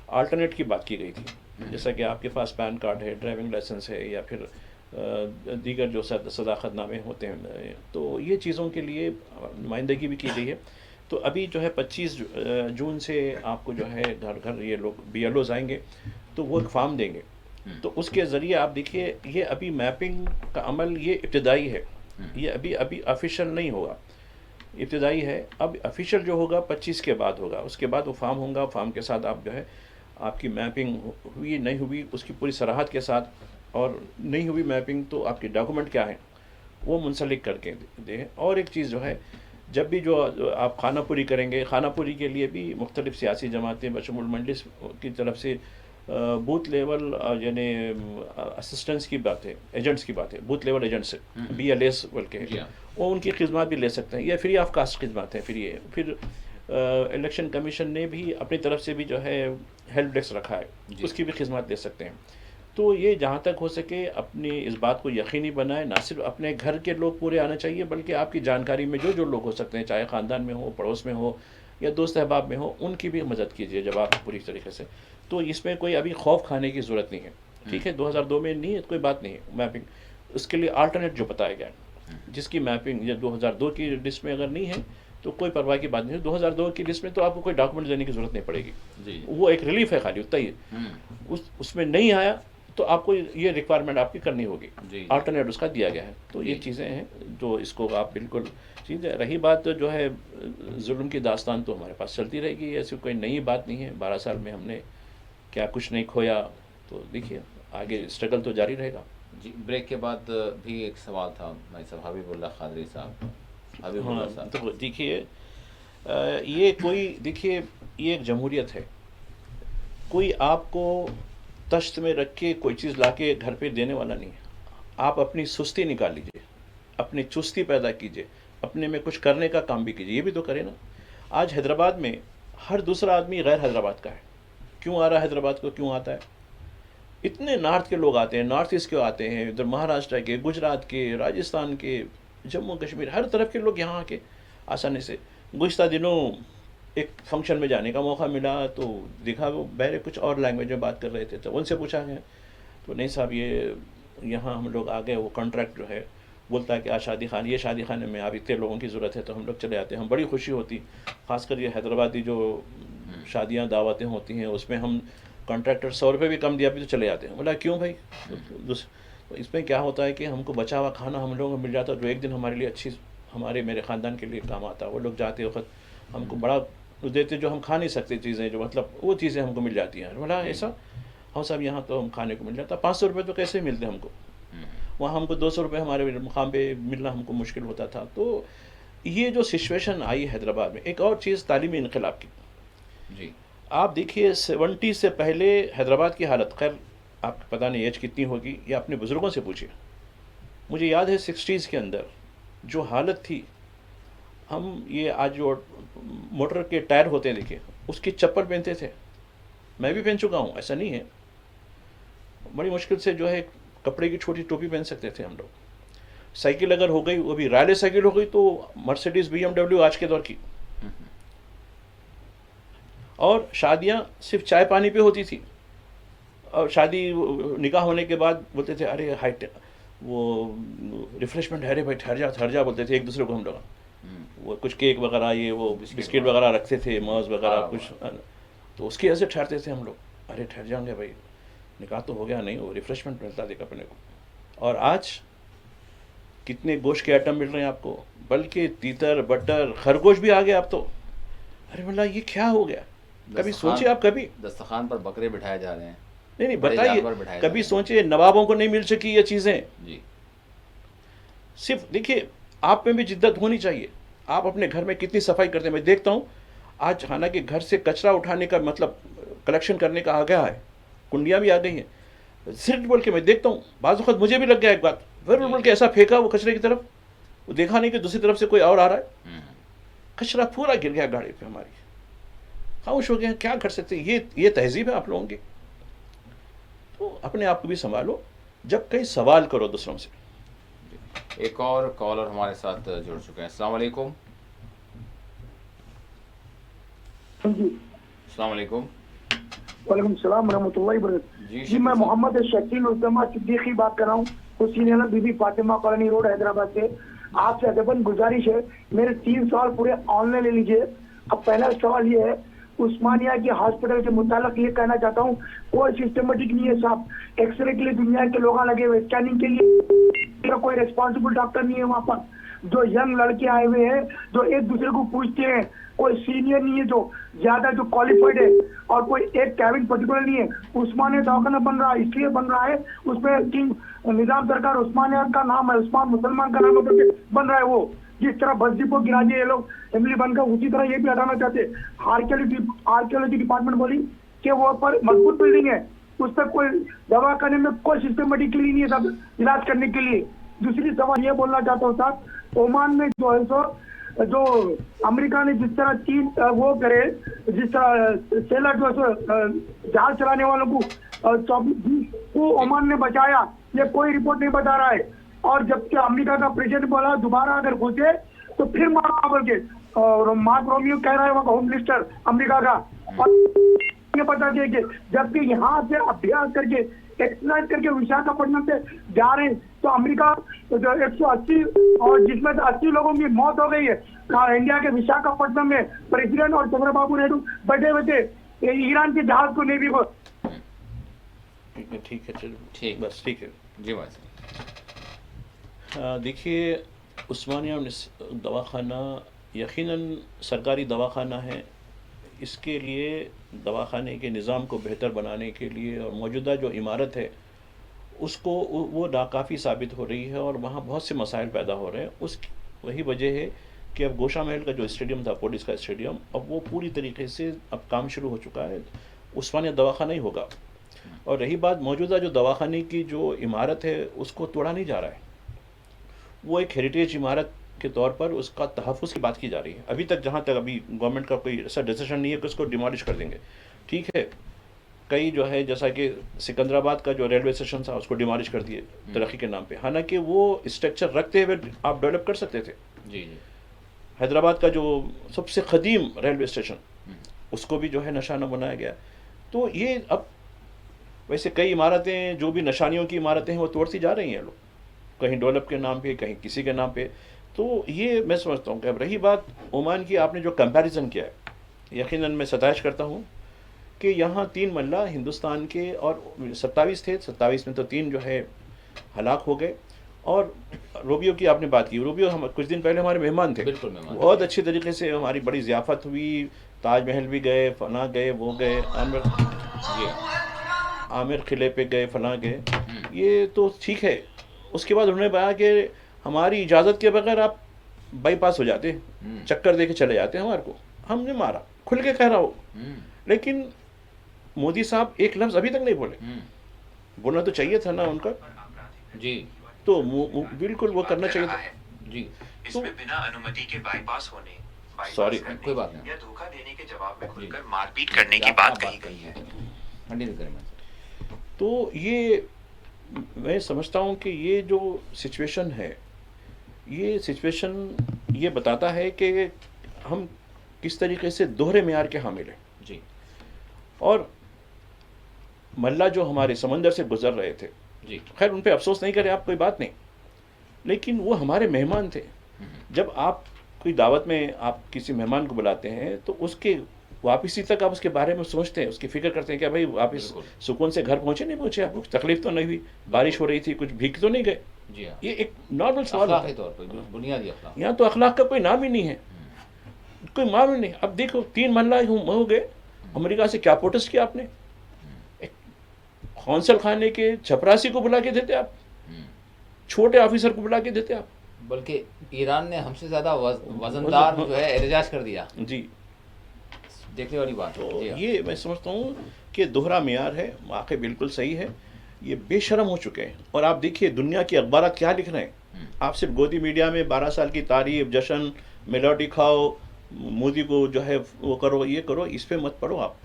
آلٹرنیٹ کی بات کی گئی تھی, جیسا کہ آپ کے پاس پین کارڈ ہے, ڈرائیونگ لائسنس ہے یا پھر دیگر جو صداقت نامے ہوتے ہیں, تو یہ چیزوں کے لیے نمائندگی بھی کی گئی ہے. تو ابھی جو ہے 25 جون سے آپ کو جو ہے گھر یہ لوگ BLOs آئیں گے تو وہ ایک فارم دیں گے, تو اس کے ذریعے آپ دیکھیے یہ ابھی میپنگ کا عمل یہ ابتدائی ہے, یہ ابھی آفیشیل نہیں ہوگا. ابتدائی ہے. اب افیشیل جو ہوگا 25 کے بعد ہوگا. اس کے بعد وہ فارم ہوگا. فارم کے ساتھ آپ جو ہے آپ کی میپنگ ہوئی نہیں ہوئی اس کی پوری صراحت کے ساتھ, اور نہیں ہوئی میپنگ تو آپ کے ڈاکومنٹ کیا ہیں وہ منسلک کر کے دیں. اور ایک چیز جو ہے, جب بھی جو آپ خانہ پوری کریں گے, خانہ پوری کے لیے بھی مختلف سیاسی جماعتیں بشمول مجلس کی طرف سے بوتھ لیول یعنی اسسٹنس کی بات ہے, ایجنٹس کی بات ہے, بوتھ لیول ایجنٹس BLAs بول کے, وہ ان کی خدمات بھی لے سکتے ہیں. یہ فری آف کاسٹ خدمات ہیں. پھر الیکشن کمیشن نے بھی اپنی طرف سے بھی جو ہے ہیلپ ڈیسک رکھا ہے, اس کی بھی خدمات لے سکتے ہیں. تو یہ جہاں تک ہو سکے اپنی اس بات کو یقینی بنائیں, نہ صرف اپنے گھر کے لوگ پورے آنا چاہیے بلکہ آپ کی جانکاری میں جو لوگ ہو سکتے ہیں, چاہے خاندان میں ہو, پڑوس میں ہو یا دوست احباب میں ہو, ان کی بھی مدد کیجیے جب آپ پوری طریقے سے. تو اس میں کوئی ابھی خوف کھانے کی ضرورت نہیں ہے. ٹھیک ہے, 2002 میں نہیں ہے کوئی بات نہیں ہے میپنگ, اس کے لیے آلٹرنیٹ جو بتایا گیا ہے جس کی میپنگ یا 2002 کی لسٹ میں اگر نہیں ہے تو کوئی پرواہ کی بات نہیں ہے. 2002 کی لسٹ میں تو آپ کو کوئی ڈاکومنٹ دینے کی ضرورت نہیں پڑے گی, وہ ایک ریلیف ہے خالی اتنا ہی. اس میں نہیں آیا تو آپ کو یہ ریکوائرمنٹ آپ کی کرنی ہوگی, آلٹرنیٹ اس کا دیا گیا ہے. تو یہ چیزیں ہیں جو اس کو آپ بالکل چیز ہے. رہی بات جو ہے ظلم کی داستان تو ہمارے پاس چلتی رہے گی, ایسی کوئی نئی بات نہیں ہے. 12 سال میں ہم نے کیا کچھ نہیں کھویا, تو دیکھیے آگے اسٹرگل تو جاری رہے گا. جی, بریک کے بعد بھی ایک سوال تھا بھائی صاحب, حبیب اللہ قادری صاحب. حبیب اللہ صاحب, تو دیکھیے دیکھیے یہ ایک جمہوریت ہے. کوئی آپ کو تشت میں رکھ کے کوئی چیز لا کے گھر پہ دینے والا نہیں ہے. آپ اپنی سستی نکال لیجیے, اپنی چستی پیدا کیجیے, اپنے میں کچھ کرنے کا کام بھی کیجیے. یہ بھی تو کرے نا. آج حیدرآباد میں ہر دوسرا آدمی غیر حیدرآباد کا ہے. کیوں آ رہا ہے حیدرآباد کو, کیوں آتا ہے؟ اتنے نارتھ کے لوگ آتے ہیں, نارتھ ایسٹ کے آتے ہیں, ادھر مہاراشٹر کے, گجرات کے, راجستھان کے, جموں کشمیر, ہر طرف کے لوگ یہاں آ کے آسانی سے. گزشتہ دنوں ایک فنکشن میں جانے کا موقع ملا تو دیکھا وہ بہرے کچھ اور لینگویج میں بات کر رہے تھے, تو ان سے پوچھا گیا تو نہیں صاحب یہ یہاں ہم لوگ آ گئے. وہ کانٹریکٹ جو ہے بولتا ہے کہ آج شادی خانے, یہ شادی خانے میں اب اتنے لوگوں کی ضرورت ہے تو ہم لوگ چلے آتے ہیں. ہم بڑی خوشی ہوتی, خاص کر یہ حیدرآبادی جو شادیاں دعوتیں ہوتی ہیں اس میں ہم کانٹریکٹر 100 روپے بھی کم دیا بھی تو چلے جاتے ہیں. بولا کیوں بھائی؟ تو اس میں کیا ہوتا ہے کہ ہم کو بچا ہوا کھانا ہم لوگوں کو مل جاتا جو ایک دن ہمارے لیے اچھی, میرے خاندان کے لیے کام آتا. وہ لوگ جاتے وقت ہم کو بڑا دیتے جو ہم کھا نہیں سکتے چیزیں, جو مطلب وہ چیزیں ہم کو مل جاتی ہیں. بولا ایسا؟ ہاں صاحب یہاں تو ہم کھانے کو مل جاتا. 500 روپے تو کیسے ملتے ہم کو, وہاں ہم کو 200 روپے ہمارے مقام پہ ملنا ہم کو مشکل ہوتا تھا. تو یہ جو سچویشن آئی حیدرآباد میں. ایک اور چیز تعلیمی انقلاب کی. جی, آپ دیکھیے 70 سے پہلے حیدرآباد کی حالت, خیر آپ کو پتہ نہیں ایج کتنی ہوگی, یا اپنے بزرگوں سے پوچھیے. مجھے یاد ہے 60s کے اندر جو حالت تھی, ہم یہ آج جو موٹر کے ٹائر ہوتے ہیں دیکھیے اس کی چپل پہنتے تھے. میں بھی پہن چکا ہوں, ایسا نہیں ہے. بڑی مشکل سے جو ہے کپڑے کی چھوٹی ٹوپی پہن سکتے تھے ہم لوگ. سائیکل اگر ہو گئی, وہ بھی رائل سائیکل ہو گئی تو مرسیڈیز BMW آج کے دور کی. اور شادیاں صرف چائے پانی پہ ہوتی تھی, اور شادی نکاح ہونے کے بعد بولتے تھے ارے ہائی وہ ریفریشمنٹ ہے, ارے بھائی ٹھہر جا بولتے تھے ایک دوسرے کو ہم لوگ. وہ کچھ کیک وغیرہ, یہ وہ بسکٹ وغیرہ رکھتے تھے, موز وغیرہ کچھ, تو اس کی وجہ سے ٹھہرتے تھے ہم لوگ. ارے ٹھہر جائیں گے بھائی, نکاح تو ہو گیا, نہیں وہ ریفریشمنٹ ملتا تھا اپنے کو. اور آج کتنے گوشت کے آئٹم مل رہے ہیں آپ کو, بلکہ تیتر بٹر خرگوش بھی آ گیا اب تو. ارے مطلب یہ کیا ہو گیا؟ کبھی سوچے آپ, کبھی دسترخوان پر بکرے بٹھائے جا رہے ہیں. نہیں بتائیے, کبھی سوچے نوابوں کو نہیں مل سکی یہ چیزیں. جی, صرف دیکھیے آپ میں بھی جدت ہونی چاہیے. آپ اپنے گھر میں کتنی صفائی کرتے ہیں. میں دیکھتا ہوں آج حالانکہ گھر سے کچرا اٹھانے کا مطلب کلیکشن کرنے کا آ گیا ہے, کنڈیاں بھی آ گئی ہیں. صرف بول کے میں دیکھتا ہوں, بعض وقت مجھے بھی لگ گیا ایک بات, پھر بول کے ایسا پھینکا وہ کچرے کی طرف, وہ دیکھا نہیں کہ دوسری طرف سے کوئی اور آ رہا ہے. کچرا پورا گر گیا گاڑی پہ ہماری. خاموش ہو گئے ہیں, کیا کر سکتے ہیں؟ یہ تہذیب ہے آپ لوگوں کی. تو اپنے آپ کو بھی سنبھالو, جب کئی سوال کرو دوسروں سے. ایک اور کالر ہمارے ساتھ جڑ چکے ہیں. السلام علیکم. السلام علیکم. وعلیکم السلام ورحمۃ اللہ وبرکاتہ. جی میں محمد شکیل الزما صدیقی بات کر رہا ہوں, Hussain Alam Bibi Fatima colony road Hyderabad سے. آپ سے ادباً گزارش ہے, میرے 3 سوال پورے آن لائن لے لیجیے. اب پہلا سوال یہ ہے, عثمانیہ کے ہاسپٹل کے متعلق یہ کہنا چاہتا ہوں, کوئی سسٹمیٹک نہیں ہے صاحب. ایکس رے کے لیے دنیا کے لوگ لگے ہوئے, اسکیننگ کے لیے کوئی ریسپانسبل ڈاکٹر نہیں ہے وہاں پر. जो यंग लड़के आए हुए हैं, जो एक दूसरे को पूछते हैं, कोई सीनियर नहीं है जो ज्यादा जो क्वालिफाइड है, और कोई एक कैबिन पर्टिकुलर नहीं है। उस्मानिया दवाखाना बन रहा है, इसलिए बन रहा है उसमें किंग निजाम सरकार उस्मानिया का नाम है, उस्मान मुसलमान का नाम है, बन रहा है वो। जिस तरह बस डिपो गिरा दिए ये लोग फैमिली बनकर, उसी तरह ये भी हटाना चाहते। आर्कियोलॉजी डिपार्टमेंट बोली कि वो पर मजबूत बिल्डिंग है, उस पर कोई दवा करने में कोई सिस्टमेटिकली नहीं है सब इलाज करने के लिए। दूसरी सवाल ये बोलना चाहता हूँ साहब, ओमान में जो है सो जो अमेरिका ने जिस तरह चीन वो करे, जिस तरह सेलर जो जहाज चलाने वालों को 24 को ओमान ने बचाया, ये कोई रिपोर्ट नहीं बता रहा है। और जबकि अमेरिका का प्रेसिडेंट बोला दोबारा अगर घुसे तो फिर मारा बोल के, और मार्क रोमियो कह रहा है वहाँ होम मिनिस्टर अमेरिका का, और ये पता चले कि जबकि यहाँ से अभ्यास करके एक्सरसाइज करके विशाखापट्टनम से जा रहे हैं, तो अमेरिका 180 और जिसमें से 80 लोगों की मौत हो गई है। इंडिया के विशाखापट्टनम में प्रेसिडेंट और चंद्रबाबू नायडू बैठे हुए थे ईरान के जहाज को नेवी को। ठीक है, चलो ठीक। बस ठीक है जी भाई साहब। देखिए, उस्मानिया दवाखाना यकीनन सरकारी दवाखाना है। इसके लिए दवाखाने के निज़ाम को बेहतर बनाने के लिए और मौजूदा जो इमारत है उसको वो नाकाफ़ी साबित हो रही है और वहाँ बहुत से मसाइल पैदा हो रहे हैं। उस वही वजह है कि अब गोशा महल का जो स्टेडियम था, पुलिस का स्टेडियम, अब वो पूरी तरीके से अब काम शुरू हो चुका है, उस्मानिया दवाखाना ही होगा। और रही बात मौजूदा जो दवाखाने की जो इमारत है उसको तोड़ा नहीं जा रहा है, वो एक हेरिटेज इमारत के तौर पर उसका तहफ़्फ़ुज़ की बात की जा रही है। अभी तक जहाँ तक अभी गवर्नमेंट का कोई ऐसा डिसीजन नहीं है कि उसको डिमोलिश कर देंगे। ठीक है, कई जो है जैसा कि सिकंदराबाद का जो रेलवे स्टेशन था उसको डिमोलिश कर दिए तरक्की के नाम पे, हालांकि वो स्ट्रक्चर रखते हुए आप डेवलप कर सकते थे। जी जी। हैदराबाद का जो सबसे क़दीम रेलवे स्टेशन उसको भी जो है निशाना बनाया गया। तो ये अब वैसे कई इमारतें जो भी निशानियों की इमारतें हैं वो तोड़ती जा रही हैं लोग, कहीं डेवलप के नाम पे, कहीं किसी के नाम पे। तो ये मैं समझता हूँ कि अब रही बात ओमान की, आपने जो कंपैरिजन किया है, यकीनन मैं सताइश करता हूँ कि यहाँ 3 मल्ला हिंदुस्तान के और 27 थे, 27 में तो 3 जो है हलाक हो गए। और रूबियो की आपने बात की, रूबियो हम कुछ दिन पहले हमारे मेहमान थे, बिल्कुल मेहमान, बहुत अच्छी तरीके से हमारी बड़ी ज़ियाफ़त हुई, ताजमहल भी गए, फलां गए, वो गए, आमिर किले पे गए, फलां गए, ये तो ठीक है। उसके बाद उन्होंने बताया कि हमारी इजाज़त के बगैर आप बाईपास हो जाते, चक्कर दे के चले जाते हैं हमारे को, हमने मारा, खुल के कह रहा हो। लेकिन मोदी साहब एक लफ्ज़ अभी तक नहीं बोले, बोलना तो चाहिए था ना उनका जी, तो बिल्कुल वो करना चाहिए था जी। इसमें बिना अनुमति के बाईपास होने, सॉरी, कोई बात नहीं, या धोखा देने के जवाब में खुलकर मारपीट करने की बात कही गई है। कंटिन्यू करें। तो ये मैं समझता हूँ कि ये जो सिचुएशन है, ये सिचुएशन ये बताता है कि हम किस तरीके से दोहरे मेयार के हामिल हैं जी। और मल्ला जो हमारे समंदर से गुजर रहे थे जी, खैर उन पे अफसोस नहीं करें आप, कोई बात नहीं, लेकिन वो हमारे मेहमान थे। जब आप कोई दावत में आप किसी मेहमान को बुलाते हैं तो उसके वापसी तक आप उसके बारे में सोचते हैं, उसकी फिक्र करते हैं कि भाई वापस सुकून से घर पहुंचे नहीं पहुंचे, आपको तकलीफ तो नहीं हुई, बारिश हो रही थी, कुछ भीग तो नहीं गए। जी हाँ। ये एक नॉर्मल सवाल अखलाक है, के तौर पर बुनियादी अखलाक। यहाँ तो अखलाक का कोई नाम ही नहीं है, कोई मामला नहीं। अब देखो 3 मल्ला हो गए, अमेरिका से क्या प्रोटेस्ट किया आपने, एक कौंसल खाने के चपरासी को बुला के देते आप, छोटे ऑफिसर को बुला के देते आप, बल्कि ईरान ने हमसे ज़्यादा वजनदार जो है एहतजाज कर दिया जी। देखने वाली बात तो है। जी हाँ। ये मैं समझता हूँ कि दोहरा मेयार है, वाकई बिल्कुल सही है, ये बेशरम हो चुके हैं। और आप देखिए दुनिया के अखबार क्या लिख रहे हैं, आप सिर्फ गोदी मीडिया में 12 साल की तारीफ, जश्न, मेलोडी खाओ, मोदी को जो है वो करो, ये करो, इस पे मत पढ़ो, आप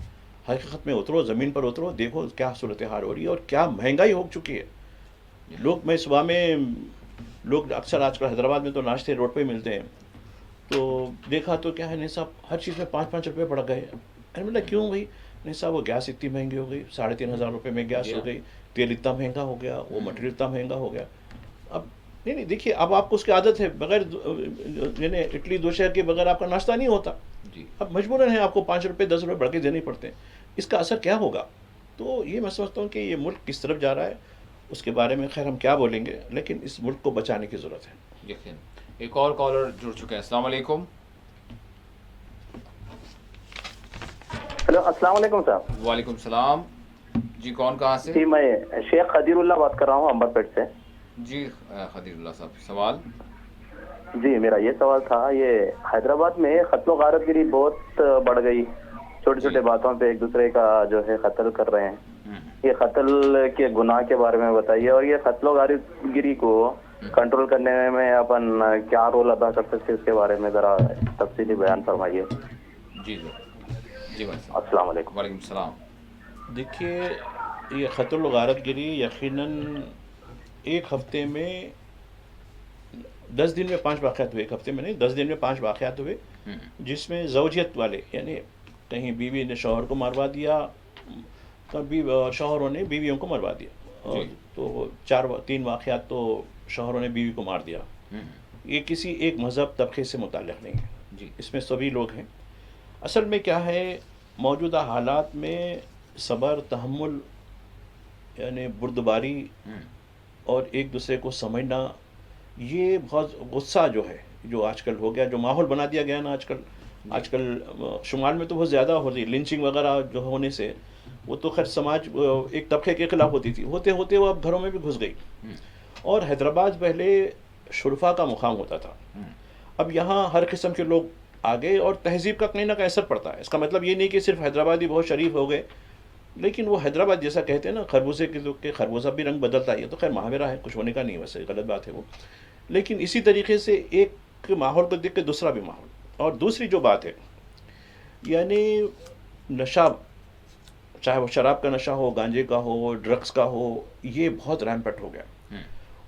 हकीकत में उतरो, ज़मीन पर उतरो, देखो क्या सूरत हाल हो रही है और क्या महंगाई हो चुकी है। लोग, मैं सुबह में लोग अक्सर आजकल हैदराबाद में तो नाश्ते रोड पे मिलते हैं, तो देखा तो क्या है, नहीं साहब हर चीज़ में 5-5 रुपये बढ़ गए। अरे मतलब क्यों भाई, नहीं साहब वो गैस इतनी महंगी हो गई, 3,500 रुपये में गैस हो गई, तेल इतना महंगा हो गया, वो मटेरियल इतना महंगा हो गया। अब नहीं देखिए, अब आपको उसकी आदत है, बगैर यानी इडली डोसा के बगैर आपका नाश्ता नहीं होता जी। अब मजबूरन है आपको 5 रुपये 10 रुपये बढ़ के देने पड़ते हैं। इसका असर क्या होगा? तो ये मैं समझता हूँ कि ये मुल्क किस तरफ जा रहा है اس کے بارے میں خیر ہم کیا بولیں گے، لیکن اس ملک کو بچانے کی ضرورت ہے. یقین. ایک اور کالر جڑ چکے ہیں. السلام علیکم. ہلو السلام علیکم صاحب. وعلیکم السلام. جی کون کہاں سے؟ جی میں شیخ خدیر اللہ بات کر رہا ہوں امبر پیٹ سے. جی خدیر اللہ صاحب سوال. جی میرا یہ سوال تھا، یہ حیدرآباد میں قتل و غارت گری بہت بڑھ گئی، چھوٹی چھوٹی باتوں پہ ایک دوسرے کا جو ہے قتل کر رہے ہیں. یہ قتل کے گناہ کے بارے میں بتائیے، اور یہ قتل و غارت گری کو کنٹرول کرنے میں اپن کیا رول ادا کر سکتے اس کے بارے میں ذرا تفصیلی بیان فرمائیے. جی جی جی بھائی صاحب. السلام علیکم. وعلیکم السلام. دیکھیے یہ قتل و غارت گری یقیناً ایک ہفتے میں 10 دن میں 5 واقعات ہوئے، ایک ہفتے میں نہیں 10 دن میں 5 واقعات ہوئے، جس میں زوجیت والے یعنی کہیں بیوی نے شوہر کو مروا دیا، کبھی شوہروں نے بیویوں کو مروا دیا. تو 3 واقعات تو شوہروں نے بیوی کو مار دیا. یہ کسی ایک مذہب طبقے سے متعلق نہیں ہے، اس میں سبھی لوگ ہیں. اصل میں کیا ہے، موجودہ حالات میں صبر، تحمل یعنی بردباری اور ایک دوسرے کو سمجھنا، یہ بہت غصہ جو ہے جو آج کل ہو گیا، جو ماحول بنا دیا گیا نا آج کل شمال میں تو بہت زیادہ ہو رہی لنچنگ وغیرہ جو ہونے سے، وہ تو خیر سماج ایک طبقے کے خلاف ہوتی تھی، ہوتے ہوتے وہ اب گھروں میں بھی گھس گئی. اور حیدرآباد پہلے شرفا کا مقام ہوتا تھا، اب یہاں ہر قسم کے لوگ آ گئے اور تہذیب کا کہیں نہ کہیں اثر پڑتا ہے. اس کا مطلب یہ نہیں کہ صرف حیدرآبادی بہت شریف ہو گئے، لیکن وہ حیدرآباد جیسا کہتے ہیں نا خربوزے کے خربوزہ بھی رنگ بدلتا ہے، یہ تو خیر محاورہ ہے، کچھ ہونے کا نہیں، ویسے غلط بات ہے وہ. لیکن اسی طریقے سے ایک ماحول کو دیکھ کے دوسرا بھی ماحول. اور دوسری جو بات ہے یعنی نشہ، چاہے وہ شراب کا نشہ ہو، گانجے کا ہو، ڈرگس کا ہو، یہ بہت ریمپٹ ہو گیا.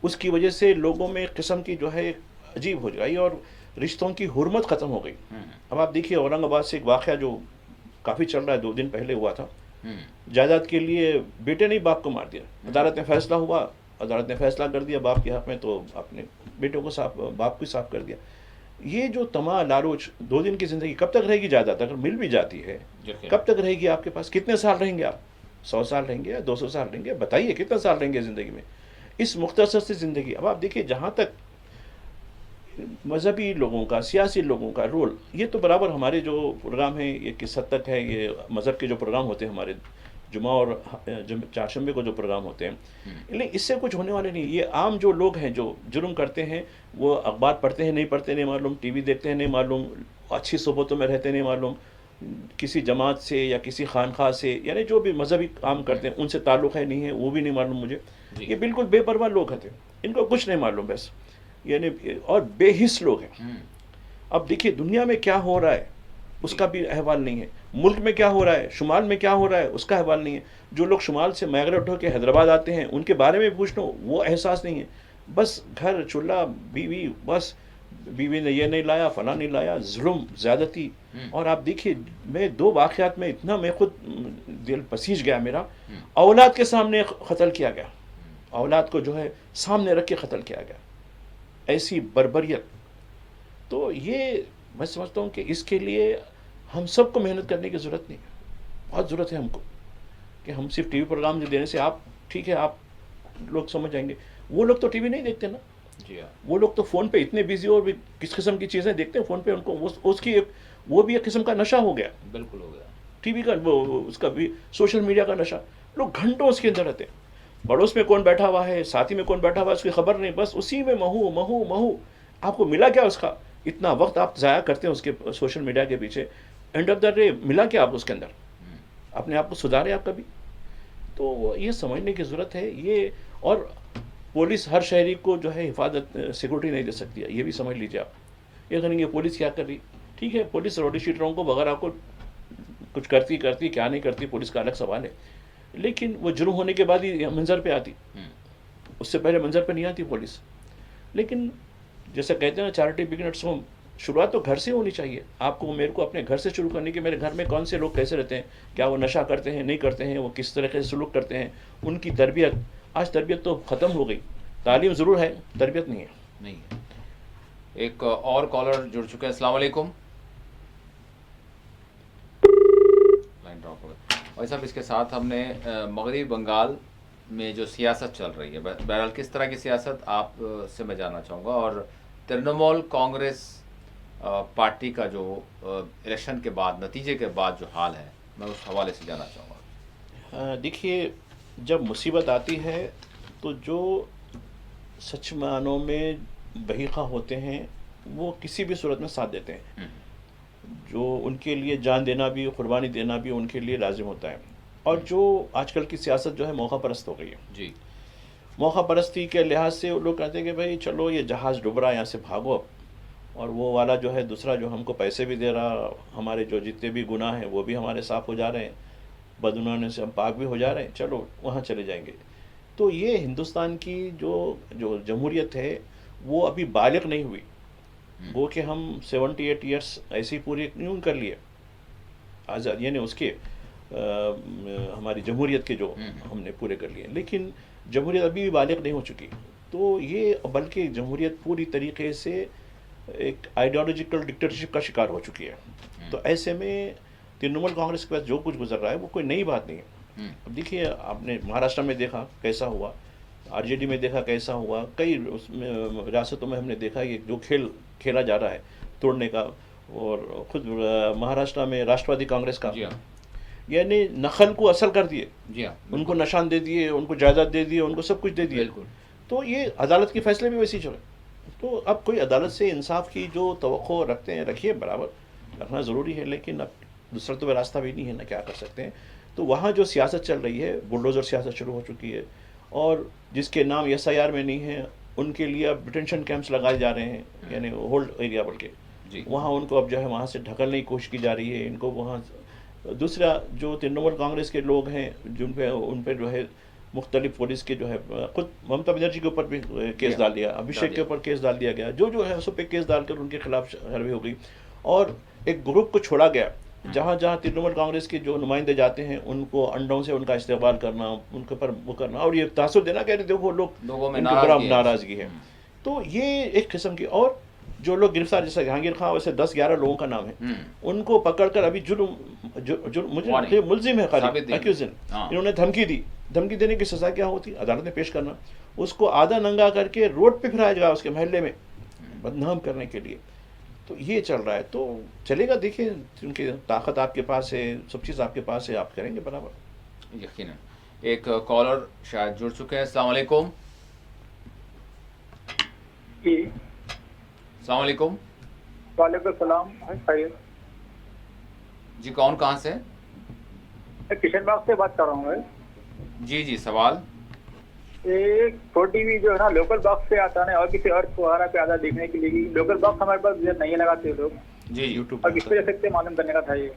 اس کی وجہ سے لوگوں میں ایک قسم کی جو ہے عجیب ہو گئی اور رشتوں کی حرمت ختم ہو گئی. اب آپ دیکھیے اورنگ آباد سے ایک واقعہ جو کافی چل رہا ہے، 2 دن پہلے ہوا تھا. جائیداد کے لیے بیٹے نے باپ کو مار دیا، عدالت میں فیصلہ ہوا، عدالت نے فیصلہ کر دیا باپ کے حق میں، تو اپنے بیٹوں کو باپ کو صاف کر دیا. یہ جو تمام لالوچ، 2 دن کی زندگی کب تک رہے گی جائیداد؟ اگر مل بھی جاتی ہے کب تک رہے گی آپ کے پاس؟ کتنے سال رہیں گے آپ؟ 100 سال رہیں گے یا 200 سال رہیں گے؟ بتائیے کتنا سال رہیں گے زندگی میں اس مختصر سی زندگی. اب آپ دیکھیے جہاں تک مذہبی لوگوں کا، سیاسی لوگوں کا رول، یہ تو برابر ہمارے جو پروگرام ہیں یہ کس حد تک ہے، یہ مذہب کے جو پروگرام ہوتے ہیں ہمارے جمعہ اور چہارشنبے کو جو پروگرام ہوتے ہیں، لیکن اس سے کچھ ہونے والے نہیں. یہ عام جو لوگ ہیں جو جرم کرتے ہیں، وہ اخبار پڑھتے ہیں نہیں پڑھتے نہیں معلوم، ٹی وی دیکھتے ہیں نہیں معلوم، اچھی صحبتوں میں رہتے نہیں معلوم، کسی جماعت سے یا کسی خانقاہ سے یعنی جو بھی مذہبی کام کرتے ہیں ان سے تعلق ہے نہیں ہے وہ بھی نہیں معلوم مجھے. یہ بالکل بے پرواہ لوگ ہوتے ہیں، ان کو کچھ نہیں معلوم بس، یعنی اور بے حس لوگ ہیں. اب دیکھیے دنیا میں کیا ہو رہا ہے اس کا بھی احوال نہیں ہے، ملک میں کیا ہو رہا ہے، شمال میں کیا ہو رہا ہے اس کا احوال نہیں ہے. جو لوگ شمال سے مائگریٹ ہو کے حیدرآباد آتے ہیں ان کے بارے میں پوچھ لو، وہ احساس نہیں ہے. بس گھر چولہا بیوی، بس بیوی نے یہ نہیں لایا، فلاں نہیں لایا، ظلم، زیادتی. اور آپ دیکھیے میں 2 واقعات میں اتنا میں خود دل پسیج گیا میرا، اولاد کے سامنے قتل کیا گیا، اولاد کو جو ہے سامنے رکھ کے قتل کیا گیا، ایسی بربریت. تو یہ میں سمجھتا ہوں کہ اس کے لیے ہم سب کو محنت کرنے کی ضرورت نہیں ہے، بہت ضرورت ہے ہم کو کہ ہم صرف ٹی وی پروگرام دینے سے آپ ٹھیک ہے آپ لوگ سمجھ جائیں گے. وہ لوگ تو ٹی وی نہیں دیکھتے نا، وہ لوگ تو فون پہ اتنے بیزی اور بھی کس قسم کی چیزیں دیکھتے ہیں فون پہ، ان کو اس کی وہ بھی ایک قسم کا نشہ ہو گیا. بالکل ہو گیا ٹی وی کا، اس کا بھی سوشل میڈیا کا نشہ. لوگ گھنٹوں اس کے اندر رہتے ہیں، پڑوس میں کون بیٹھا ہوا ہے، ساتھی میں کون بیٹھا ہوا ہے اس کی خبر نہیں، بس اسی میں مہو مہو مہو. آپ کو ملا کیا اس کا؟ اتنا وقت آپ ضائع کرتے ہیں اس کے سوشل میڈیا کے پیچھے، اینڈ آف دا ڈے ملا کیا آپ اس کے اندر؟ اپنے آپ کو سدھارے آپ کبھی؟ تو یہ سمجھنے کی ضرورت ہے یہ. اور پولیس ہر شہری کو جو ہے حفاظت سیکورٹی نہیں دے سکتی ہے، یہ بھی سمجھ لیجیے آپ. یہ کہیں گے پولیس کیا کر رہی، ٹھیک ہے پولیس روڈی شیٹروں کو وغیرہ کو کچھ کرتی کیا نہیں کرتی پولیس کا الگ سوال ہے، لیکن وہ جرم ہونے کے بعد ہی منظر پہ آتی، اس سے پہلے منظر پہ نہیں آتی پولیس. لیکن جیسے کہتے ہیں نا چیریٹی بگنٹس ہوم، شروعات تو گھر سے ہونی چاہیے. آپ کو میرے کو اپنے گھر سے شروع کرنے کی، میرے گھر میں کون سے لوگ کیسے رہتے ہیں، کیا وہ نشہ کرتے ہیں نہیں کرتے ہیں، وہ کس طرح سے سلوک کرتے ہیں، ان کی تربیت. آج تربیت تو ختم ہو گئی، تعلیم ضرور ہے تربیت نہیں ہے. ایک اور کالر جڑ چکے ہیں. السلام علیکم. لائن ڈراپ ہو گئی. اور صاحب اس کے ساتھ ہم نے مغربی بنگال میں جو سیاست چل رہی ہے، بہرحال کس طرح کی سیاست آپ سے میں جاننا چاہوں گا، اور ترنمول کانگریس پارٹی کا جو الیکشن کے بعد نتیجے کے بعد جو حال ہے میں اس حوالے سے جاننا چاہوں گا. دیکھیے، جب مصیبت آتی ہے تو جو سچ معنوں میں بحیقہ ہوتے ہیں وہ کسی بھی صورت میں ساتھ دیتے ہیں. جو ان کے لیے جان دینا بھی، قربانی دینا بھی ان کے لیے لازم ہوتا ہے. اور جو آج کل کی سیاست جو ہے موقع پرست ہو گئی ہے. جی، موقع پرستی کے لحاظ سے وہ لوگ کہتے ہیں کہ بھائی چلو یہ جہاز ڈوب رہا ہے، یہاں سے بھاگو، اور وہ والا جو ہے دوسرا جو ہم کو پیسے بھی دے رہا، ہمارے جو جتنے بھی گناہ ہیں وہ بھی ہمارے صاف ہو جا رہے ہیں، بدعنوانی سے ہم پاک بھی ہو جا رہے ہیں، چلو وہاں چلے جائیں گے. تو یہ ہندوستان کی جو جمہوریت ہے وہ ابھی بالغ نہیں ہوئی. وہ کہ ہم 78 ایئرس ایسے ہی پورے کیوں کر لیے آزاد، یعنی اس کے ہماری جمہوریت کے جو ہم نے پورے کر لیے، لیکن جمہوریت ابھی بھی بالغ نہیں ہو چکی. تو یہ بلکہ جمہوریت پوری طریقے سے ایک آئیڈیالوجیکل ڈکٹیٹرشپ کا شکار ہو چکی ہے. تو ایسے میں ترنمول کانگریس کے پاس جو کچھ گزر رہا ہے وہ کوئی نئی بات نہیں ہے. اب دیکھیے، آپ نے مہاراشٹر میں دیکھا کیسا ہوا، RJD میں دیکھا کیسا ہوا، کئی اس میں ریاستوں میں ہم نے دیکھا یہ جو کھیل کھیلا جا رہا ہے توڑنے کا. اور خود مہاراشٹر میں راشٹروادی کانگریس کا، جی ہاں، یعنی نقل کو اصل کر دیے، جی ہاں، ان کو نشان دے دیے، ان کو جائیداد دے دیے، ان کو سب کچھ دے دیے. بالکل. تو یہ عدالت کے فیصلے بھی ویسے ہی چلے. تو اب کوئی عدالت سے انصاف کی جو توقع رکھتے ہیں رکھیے، برابر رکھنا ضروری ہے، لیکن اب دوسرا تو راستہ بھی نہیں ہے نا، کیا کر سکتے ہیں. تو وہاں جو سیاست چل رہی ہے، بلڈوزر سیاست شروع ہو چکی ہے، اور جس کے نام SIR میں نہیں ہے ان کے لیے اب ڈیٹینشن کیمپس لگائے جا رہے ہیں، یعنی ہولڈ ایریا بول کے. جی، وہاں ان کو اب جو ہے وہاں سے ڈھکلنے کی کوشش کی جا رہی ہے. ان کو وہاں دوسرا جو ترنمول کانگریس کے لوگ ہیں ان پہ جو ہے مختلف پولیس کے جو ہے، خود ممتا بنرجی کے اوپر بھی کیس ڈال دیا، ابھیشیک کے اوپر کیس ڈال دیا گیا، جو ہے سب پہ کیس ڈال کر ان کے خلاف پیروی ہو گئی. اور ایک گروپ کو چھوڑا گیا، جہاں جہاں ترنمول کانگریس کے جو نمائندے جاتے ہیں ان کو انڈوں سے ان کا استقبال کرنا، ان کے اوپر وہ کرنا، اور یہ تاثر دینا کہ دیکھو لوگوں میں ان کے بڑا ناراضگی ہے. تو یہ ایک قسم کی. اور جو لوگ گرفتار، جیسے جہانگیر خان، ویسے 10-11 لوگوں کا نام ہے، ان کو پکڑ کر ابھی ملزم ہے خالی ایکیوزن، انہوں نے دھمکی دی. دھمکی دینے کی سزا کیا ہوتی؟ عدالت میں پیش کرنا. اس کو آدھا ننگا کر کے روڈ پہ پھرایا جائے اس کے محلے میں بدنام کرنے کے لیے. تو یہ چل رہا ہے. تو چلے گا، دیکھیں کیونکہ طاقت آپ کے پاس ہے، سب چیز آپ کے پاس ہے، آپ کریں گے برابر. یقیناً. ایک کالر شاید جڑ چکے ہیں. السلام علیکم. جی، السلام علیکم. وعلیکم السلام. خیریت؟ جی، کون کہاں سے؟ میں کشن باغ سے بات کر رہا ہوں. جی، سوال. ایک چھوٹی بھی جو ہے نا لوکل باکس سے آتا ہے، اور کسی اور فوارہ پہ آتا دیکھنے کے لیے. لوکل باکس ہمارے پاس نہیں لگاتے لوگ. جی، یوٹیوب اور کس وجہ سے معلوم کرنے کا تھا یہ.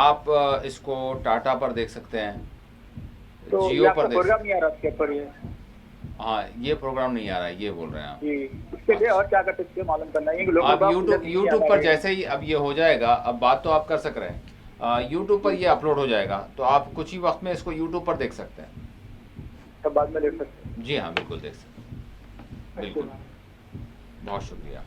آپ اس کو ٹاٹا پر دیکھ سکتے ہیں، تو جیو یہ آپ پر کا دیکھ پروگرام نہیں آ رہا اس کے اوپر یہ. ہاں، یہ پروگرام نہیں آ رہا ہے، یہ بول رہے ہیں آپ. جی، اس کے لیے اور کیا کر سکتے ہیں معلوم کرنا ہے. آپ یوٹیوب پر جیسے ہی اب یہ ہو جائے گا، اب بات تو آپ کر سک رہے ہیں، یوٹیوب پر یہ اپلوڈ ہو جائے گا تو آپ کچھ ہی وقت میں اس کو یوٹیوب پر دیکھ سکتے ہیں. تب بعد میں دیکھ سکتے ہیں. جی ہاں، بالکل دیکھ سکتے ہیں. بالکل. بہت شکریہ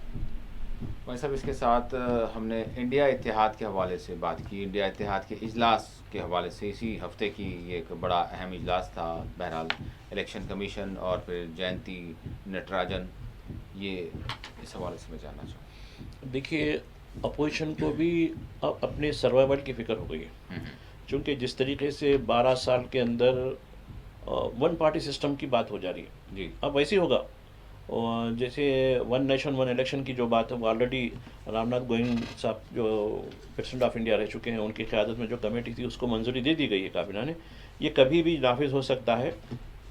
بھائی صاحب. اس کے ساتھ ہم نے انڈیا اتحاد کے حوالے سے بات کی، انڈیا اتحاد کے اجلاس کے حوالے سے. اسی ہفتے کی یہ ایک بڑا اہم اجلاس تھا. بہرحال الیکشن کمیشن اور پھر جینتی نٹراجن، یہ اس حوالے سے میں جاننا چاہوں. دیکھیے، اپوزیشن کو بھی اب اپنے سروائیول کی فکر ہو گئی ہے، چونکہ جس طریقے سے 12 سال کے اندر ون پارٹی سسٹم کی بات ہو جا رہی ہے، جی، اب ویسے ہی ہوگا. جیسے ون نیشن ون الیکشن کی جو بات ہے وہ آلریڈی رام ناتھ گوئنگ صاحب جو پریزیڈنٹ آف انڈیا رہ چکے ہیں، ان کی قیادت میں جو کمیٹی تھی اس کو منظوری دے دی گئی ہے کابینہ نے. یہ کبھی بھی نافذ ہو سکتا ہے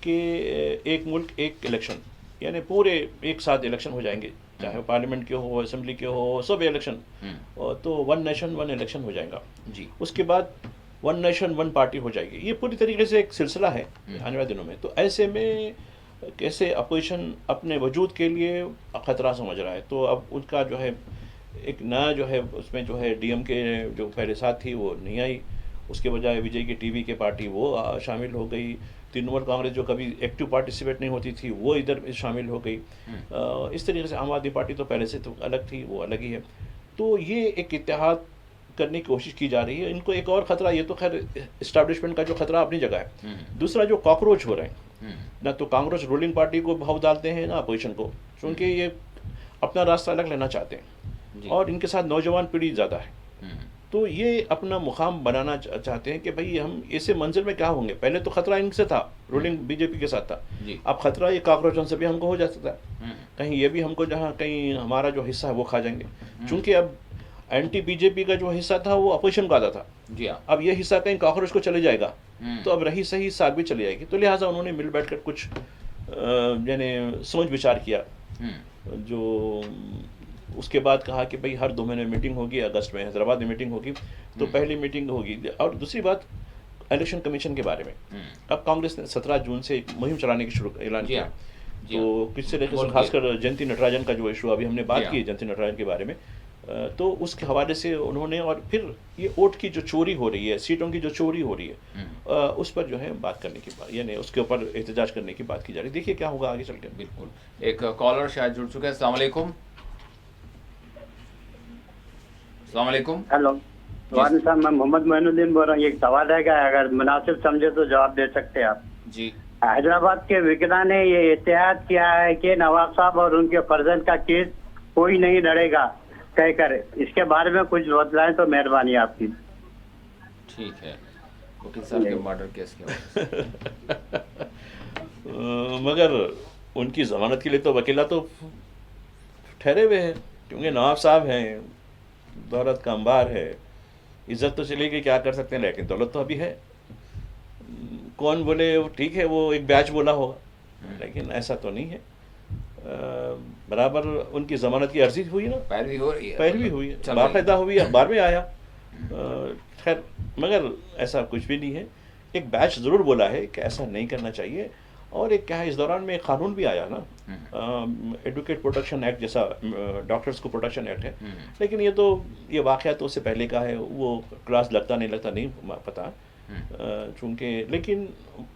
کہ ایک ملک ایک الیکشن، یعنی پورے ایک ساتھ الیکشن ہو جائیں گے، چاہے پارلیمنٹ کے ہو، اسمبلی کے ہو، سب الیکشن. تو ون نیشن ون الیکشن ہو جائے گا. جی، اس کے بعد ون نیشن ون پارٹی ہو جائے گی. یہ پوری طریقے سے ایک سلسلہ ہے آنے والے دنوں میں. تو ایسے میں کیسے اپوزیشن اپنے وجود کے لیے خطرہ سمجھ رہا ہے. تو اب ان کا جو ہے ایک نیا جو ہے اس میں جو ہے DMK کے جو پہلے ساتھ تھی وہ نہیں آئی، اس کے بجائے وجے کی TV کے پارٹی وہ شامل ہو گئی. ترنمول کانگریس جو کبھی ایکٹیو پارٹیسپیٹ نہیں ہوتی تھی وہ ادھر شامل ہو گئی. اس طریقے سے عام آدمی پارٹی تو پہلے سے تو الگ تھی، وہ الگ ہی ہے. تو یہ ایک اتحاد کرنے کی کوشش کی جا رہی ہے. ان کو ایک اور خطرہ، یہ تو خیر اسٹیبلشمنٹ کا جو خطرہ اپنی جگہ ہے، دوسرا جو کاکروچ ہو رہے ہیں ना तो कांग्रेस रूलिंग पार्टी को भाव डालते हैं ना अपोजिशन को, क्योंकि ये अपना रास्ता अलग लेना चाहते हैं और इनके साथ नौजवान पीढ़ी ज़्यादा है, तो ये अपना मुकाम बनाना चाहते हैं कि भाई हम ऐसे मंजिल में क्या होंगे। पहले तो खतरा इनसे था, रूलिंग बीजेपी के साथ था, अब खतरा ये काकरोचों से भी हमको हो जा सकता है, कहीं ये भी हमको जहाँ कहीं हमारा जो हिस्सा है वो खा जाएंगे, क्योंकि अब एंटी बीजेपी का जो हिस्सा था वो अपोजिशन का आता था, अब ये हिस्सा कहीं काकरोच को चले जाएगा, तो अब रही सही साथ भी चली जाएगी। तो लिहाजा उन्होंने मिल बैठ कर कुछ यानी सोच विचार किया, जो उसके बाद कहा कि भाई हर 2 महीने में मीटिंग होगी, अगस्त में हैदराबाद में मीटिंग होगी, तो पहली मीटिंग होगी। और दूसरी बात इलेक्शन कमीशन के बारे में, अब कांग्रेस ने 17 जून से एक मुहिम चलाने की शुरू ऐलान किया, तो किस तरीके से खासकर जयंती नटराजन का जो इशू अभी हमने बात की जयंती नटराजन के बारे में, तो उसके हवाले से उन्होंने, और फिर ये वोट की जो चोरी हो रही है, सीटों की जो चोरी हो रही है, उस पर जो है बात करने की बात, यानी उसके ऊपर एहतजाज करने की बात की जा रही है। देखिए क्या होगा आगे चल के। बिल्कुल। एक कॉलर शायद जुड़ चुके हैं। अस्सलाम वालेकुम। अस्सलाम वालेकुम। हेलो, वालेकुम सलाम, मैं मोहम्मद मोइनुद्दीन बोल रहा हूँ। एक सवाल है, अगर मुनासिब समझे तो जवाब दे सकते हैं आप जी। हैदराबाद के वकीला ने ये इत्तेहाद किया है कि नवाब साहब और उनके फर्जंद का केस कोई नहीं लड़ेगा कहकर, इसके बारे में कुछ बतलाएं तो मेहरबानी आपकी। ठीक है, वकील साहब के मर्डर केस के मगर उनकी जमानत के लिए तो वकीला तो ठहरे हुए हैं, क्योंकि नवाब साहब हैं, दौलत का अंबार है, इज्जत तो चलेगी, क्या कर सकते हैं, लेकिन दौलत तो अभी है। कौन बोले ठीक है वो एक बैच बोला होगा, लेकिन ऐसा तो नहीं है। बराबर उनकी जमानत की अर्जी हुई ना, पैरवी हो रही है, पैरवी हुई है, बाकायदा हुई, अखबार में आया। खैर मगर ऐसा कुछ भी नहीं है। एक बैच ज़रूर बोला है कि ऐसा नहीं करना चाहिए, और एक क्या है, इस दौरान में कानून भी आया ना, एडवोकेट प्रोटेक्शन एक्ट जैसा, डॉक्टर्स को प्रोटेक्शन एक्ट है, लेकिन ये वाक़या तो उससे पहले का है, वो क्लास लगता नहीं लगता नहीं पता, चूँकि लेकिन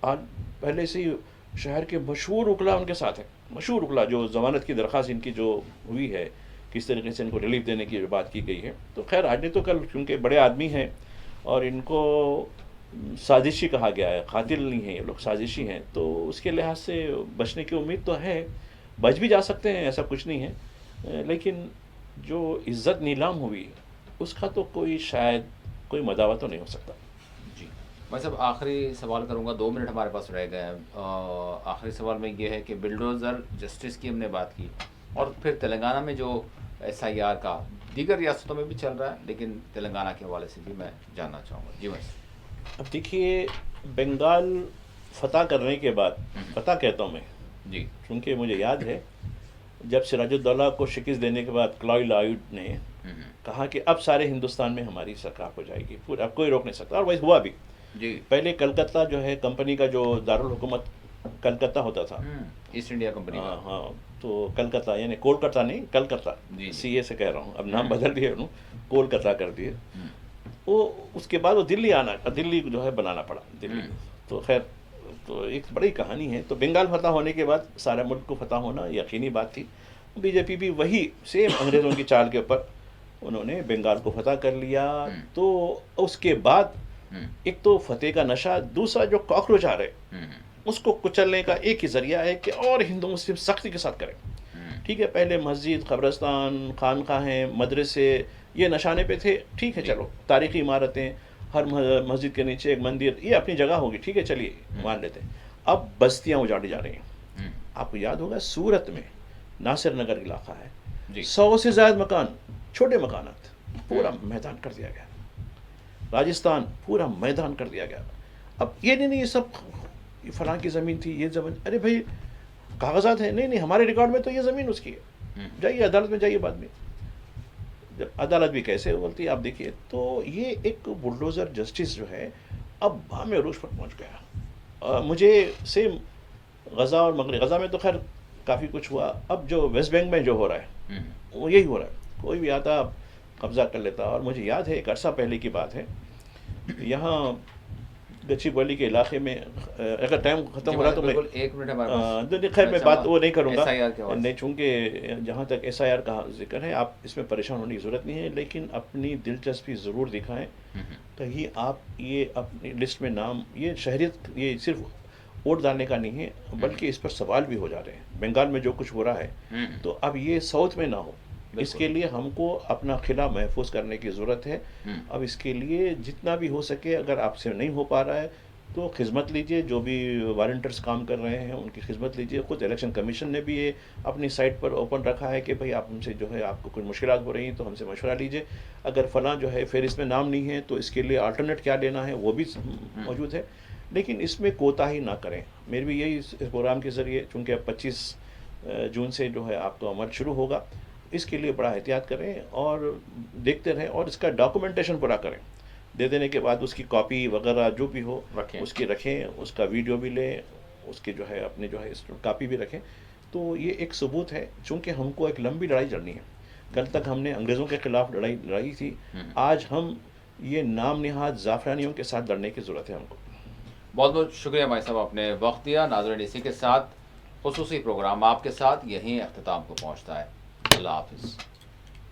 आज पहले से ही शहर के मशहूर उकला उनके साथ है, मशहूर उकला, जो ज़मानत की दरख्वास्त इनकी जो हुई है, किस तरीके से इनको रिलीफ देने की बात की गई है। तो खैर आज नहीं तो कल, क्योंकि बड़े आदमी हैं और इनको साजिशी कहा गया है, कातिल नहीं है ये लोग, साजिशी हैं, तो उसके लिहाज से बचने की उम्मीद तो है, बच भी जा सकते हैं, ऐसा कुछ नहीं है। लेकिन जो इज़्ज़त नीलाम हुई उसका तो कोई शायद कोई मदावा तो नहीं हो सकता। जी, मैं सब आखिरी सवाल करूंगा, 2 मिनट हमारे पास रह गए हैं। आखिरी सवाल में ये है कि बिल्डोज़र जस्टिस की हमने बात की, और फिर तेलंगाना में जो SIR का दीगर रियासतों में भी चल रहा है, लेकिन तेलंगाना के हवाले से भी मैं जानना चाहूँगा। जी बस। अब देखिए, बंगाल फतह करने के बाद, फतह कहता हूँ मैं जी, क्योंकि मुझे याद है जब सिराजुद्दौला को शिकस्त देने के बाद क्लॉय लॉयड ने कहा कि अब सारे हिंदुस्तान में हमारी सरकार हो जाएगी, पूरा अब कोई रोक नहीं सकता, और वही हुआ भी जी। पहले कलकत्ता जो है कंपनी का जो दारुल हुकूमत कलकत्ता होता था, ईस्ट इंडिया कंपनी का, हाँ, तो कलकत्ता यानी कोलकाता नहीं, कलकत्ता, CA से कह रहा हूँ, अब नाम बदल दिए उन्होंने, कोलकाता कर दिए। वो उसके बाद वो दिल्ली जो है बनाना पड़ा, दिल्ली। तो खैर तो एक बड़ी कहानी है। तो बंगाल फतह होने के बाद सारा मुल्क को फतह होना यकीनी बात थी। बीजेपी भी वही सेम अंग्रेज़ों की चाल के ऊपर उन्होंने बंगाल को फतह कर लिया। तो उसके बाद एक तो फतेह का नशा, दूसरा जो कॉकरोच आ रहे उसको कुचलने का एक ही ज़रिया है कि और हिंदू मुस्लिम सख्ती के साथ करें। ठीक है, पहले मस्जिद, कब्रस्तान, खानकाहें, मदरसे ये नशाने पे थे, ठीक है, चलो तारीख़ी इमारतें, हर मस्जिद के नीचे एक मंदिर, ये अपनी जगह होगी, ठीक है, चलिए मान लेते हैं। अब बस्तियाँ उजाड़ी जा रही हैं। आपको याद होगा सूरत में नासिर नगर इलाका है, 100 से ज़्यादा मकान, छोटे मकानात, पूरा मैदान कर दिया गया। राजस्थान पूरा मैदान कर दिया गया। अब ये नहीं ये सब फलां की ज़मीन थी, ये ज़मीन, अरे भाई कागजात हैं, नहीं हमारे रिकॉर्ड में तो ये ज़मीन उसकी है, जाइए अदालत में जाइए बाद में। जब अदालत भी कैसे बोलती है आप देखिए। तो ये एक बुलडोज़र जस्टिस जो है अब बाम अरूज पर पहुंच गया। मुझे सेम गज़ा और मगरब, गज़ा में तो खैर काफ़ी कुछ हुआ, अब जो वेस्ट बैंक में जो हो रहा है वो यही हो रहा है, कोई भी आता कब्ज़ा कर लेता। और मुझे याद है एक अरसा पहले की बात है, यहाँ गच्चीबौली के इलाके में, अगर टाइम ख़त्म हो रहा तो मैं 1 मिनट हमारे पास, खैर मैं बात वो नहीं करूँगा, SIR नहीं, चूँकि जहाँ तक SIR का जिक्र है आप इसमें परेशान होने की ज़रूरत नहीं है, लेकिन अपनी दिलचस्पी ज़रूर दिखाएं। कहीं आप ये अपनी लिस्ट में नाम, ये शहरियत, ये सिर्फ वोट डालने का नहीं है, बल्कि इस पर सवाल भी हो जा रहे हैं। बंगाल में जो कुछ हो रहा है, तो अब ये साउथ में ना हो, इसके लिए हमको अपना खिला महफूज करने की ज़रूरत है। अब इसके लिए जितना भी हो सके, अगर आपसे नहीं हो पा रहा है तो खिदमत लीजिए, जो भी वॉलंटियर्स काम कर रहे हैं उनकी खिदमत लीजिए। खुद इलेक्शन कमीशन ने भी ये अपनी साइट पर ओपन रखा है कि भाई आप हमसे जो है, आपको कोई मुश्किलात हो रही हैं तो हमसे मशवरा लीजिए। अगर फ़लाँ जो है फहरिस्त में नाम नहीं है तो इसके लिए अल्टरनेट क्या लेना है वो भी मौजूद है, लेकिन इसमें कोताही ना करें। मेरी भी यही इस प्रोग्राम के ज़रिए, चूँकि अब 25 जून से जो है आपका अमल शुरू होगा, इसके लिए बड़ा एहतियात करें और देखते रहें, और इसका डॉक्यूमेंटेशन पूरा करें। दे देने के बाद उसकी कॉपी वगैरह जो भी हो उसकी रखें, उसका वीडियो भी लें, उसके जो है अपने जो है कॉपी भी रखें। तो ये एक सबूत है, चूँकि हमको एक लंबी लड़ाई लड़नी है। कल तक हमने अंग्रेज़ों के ख़िलाफ़ लड़ाई थी, आज हम ये नाम निहाद ज़ाफ़रानियों के साथ लड़ने की ज़रूरत है हमको। बहुत बहुत शुक्रिया भाई साहब, आपने वक्त दिया। नाज़रीन, इसी के साथ खुसूसी प्रोग्राम आपके साथ यहीं अख्तिताम को पहुँचता है। अल्लाह हाफ़िज़।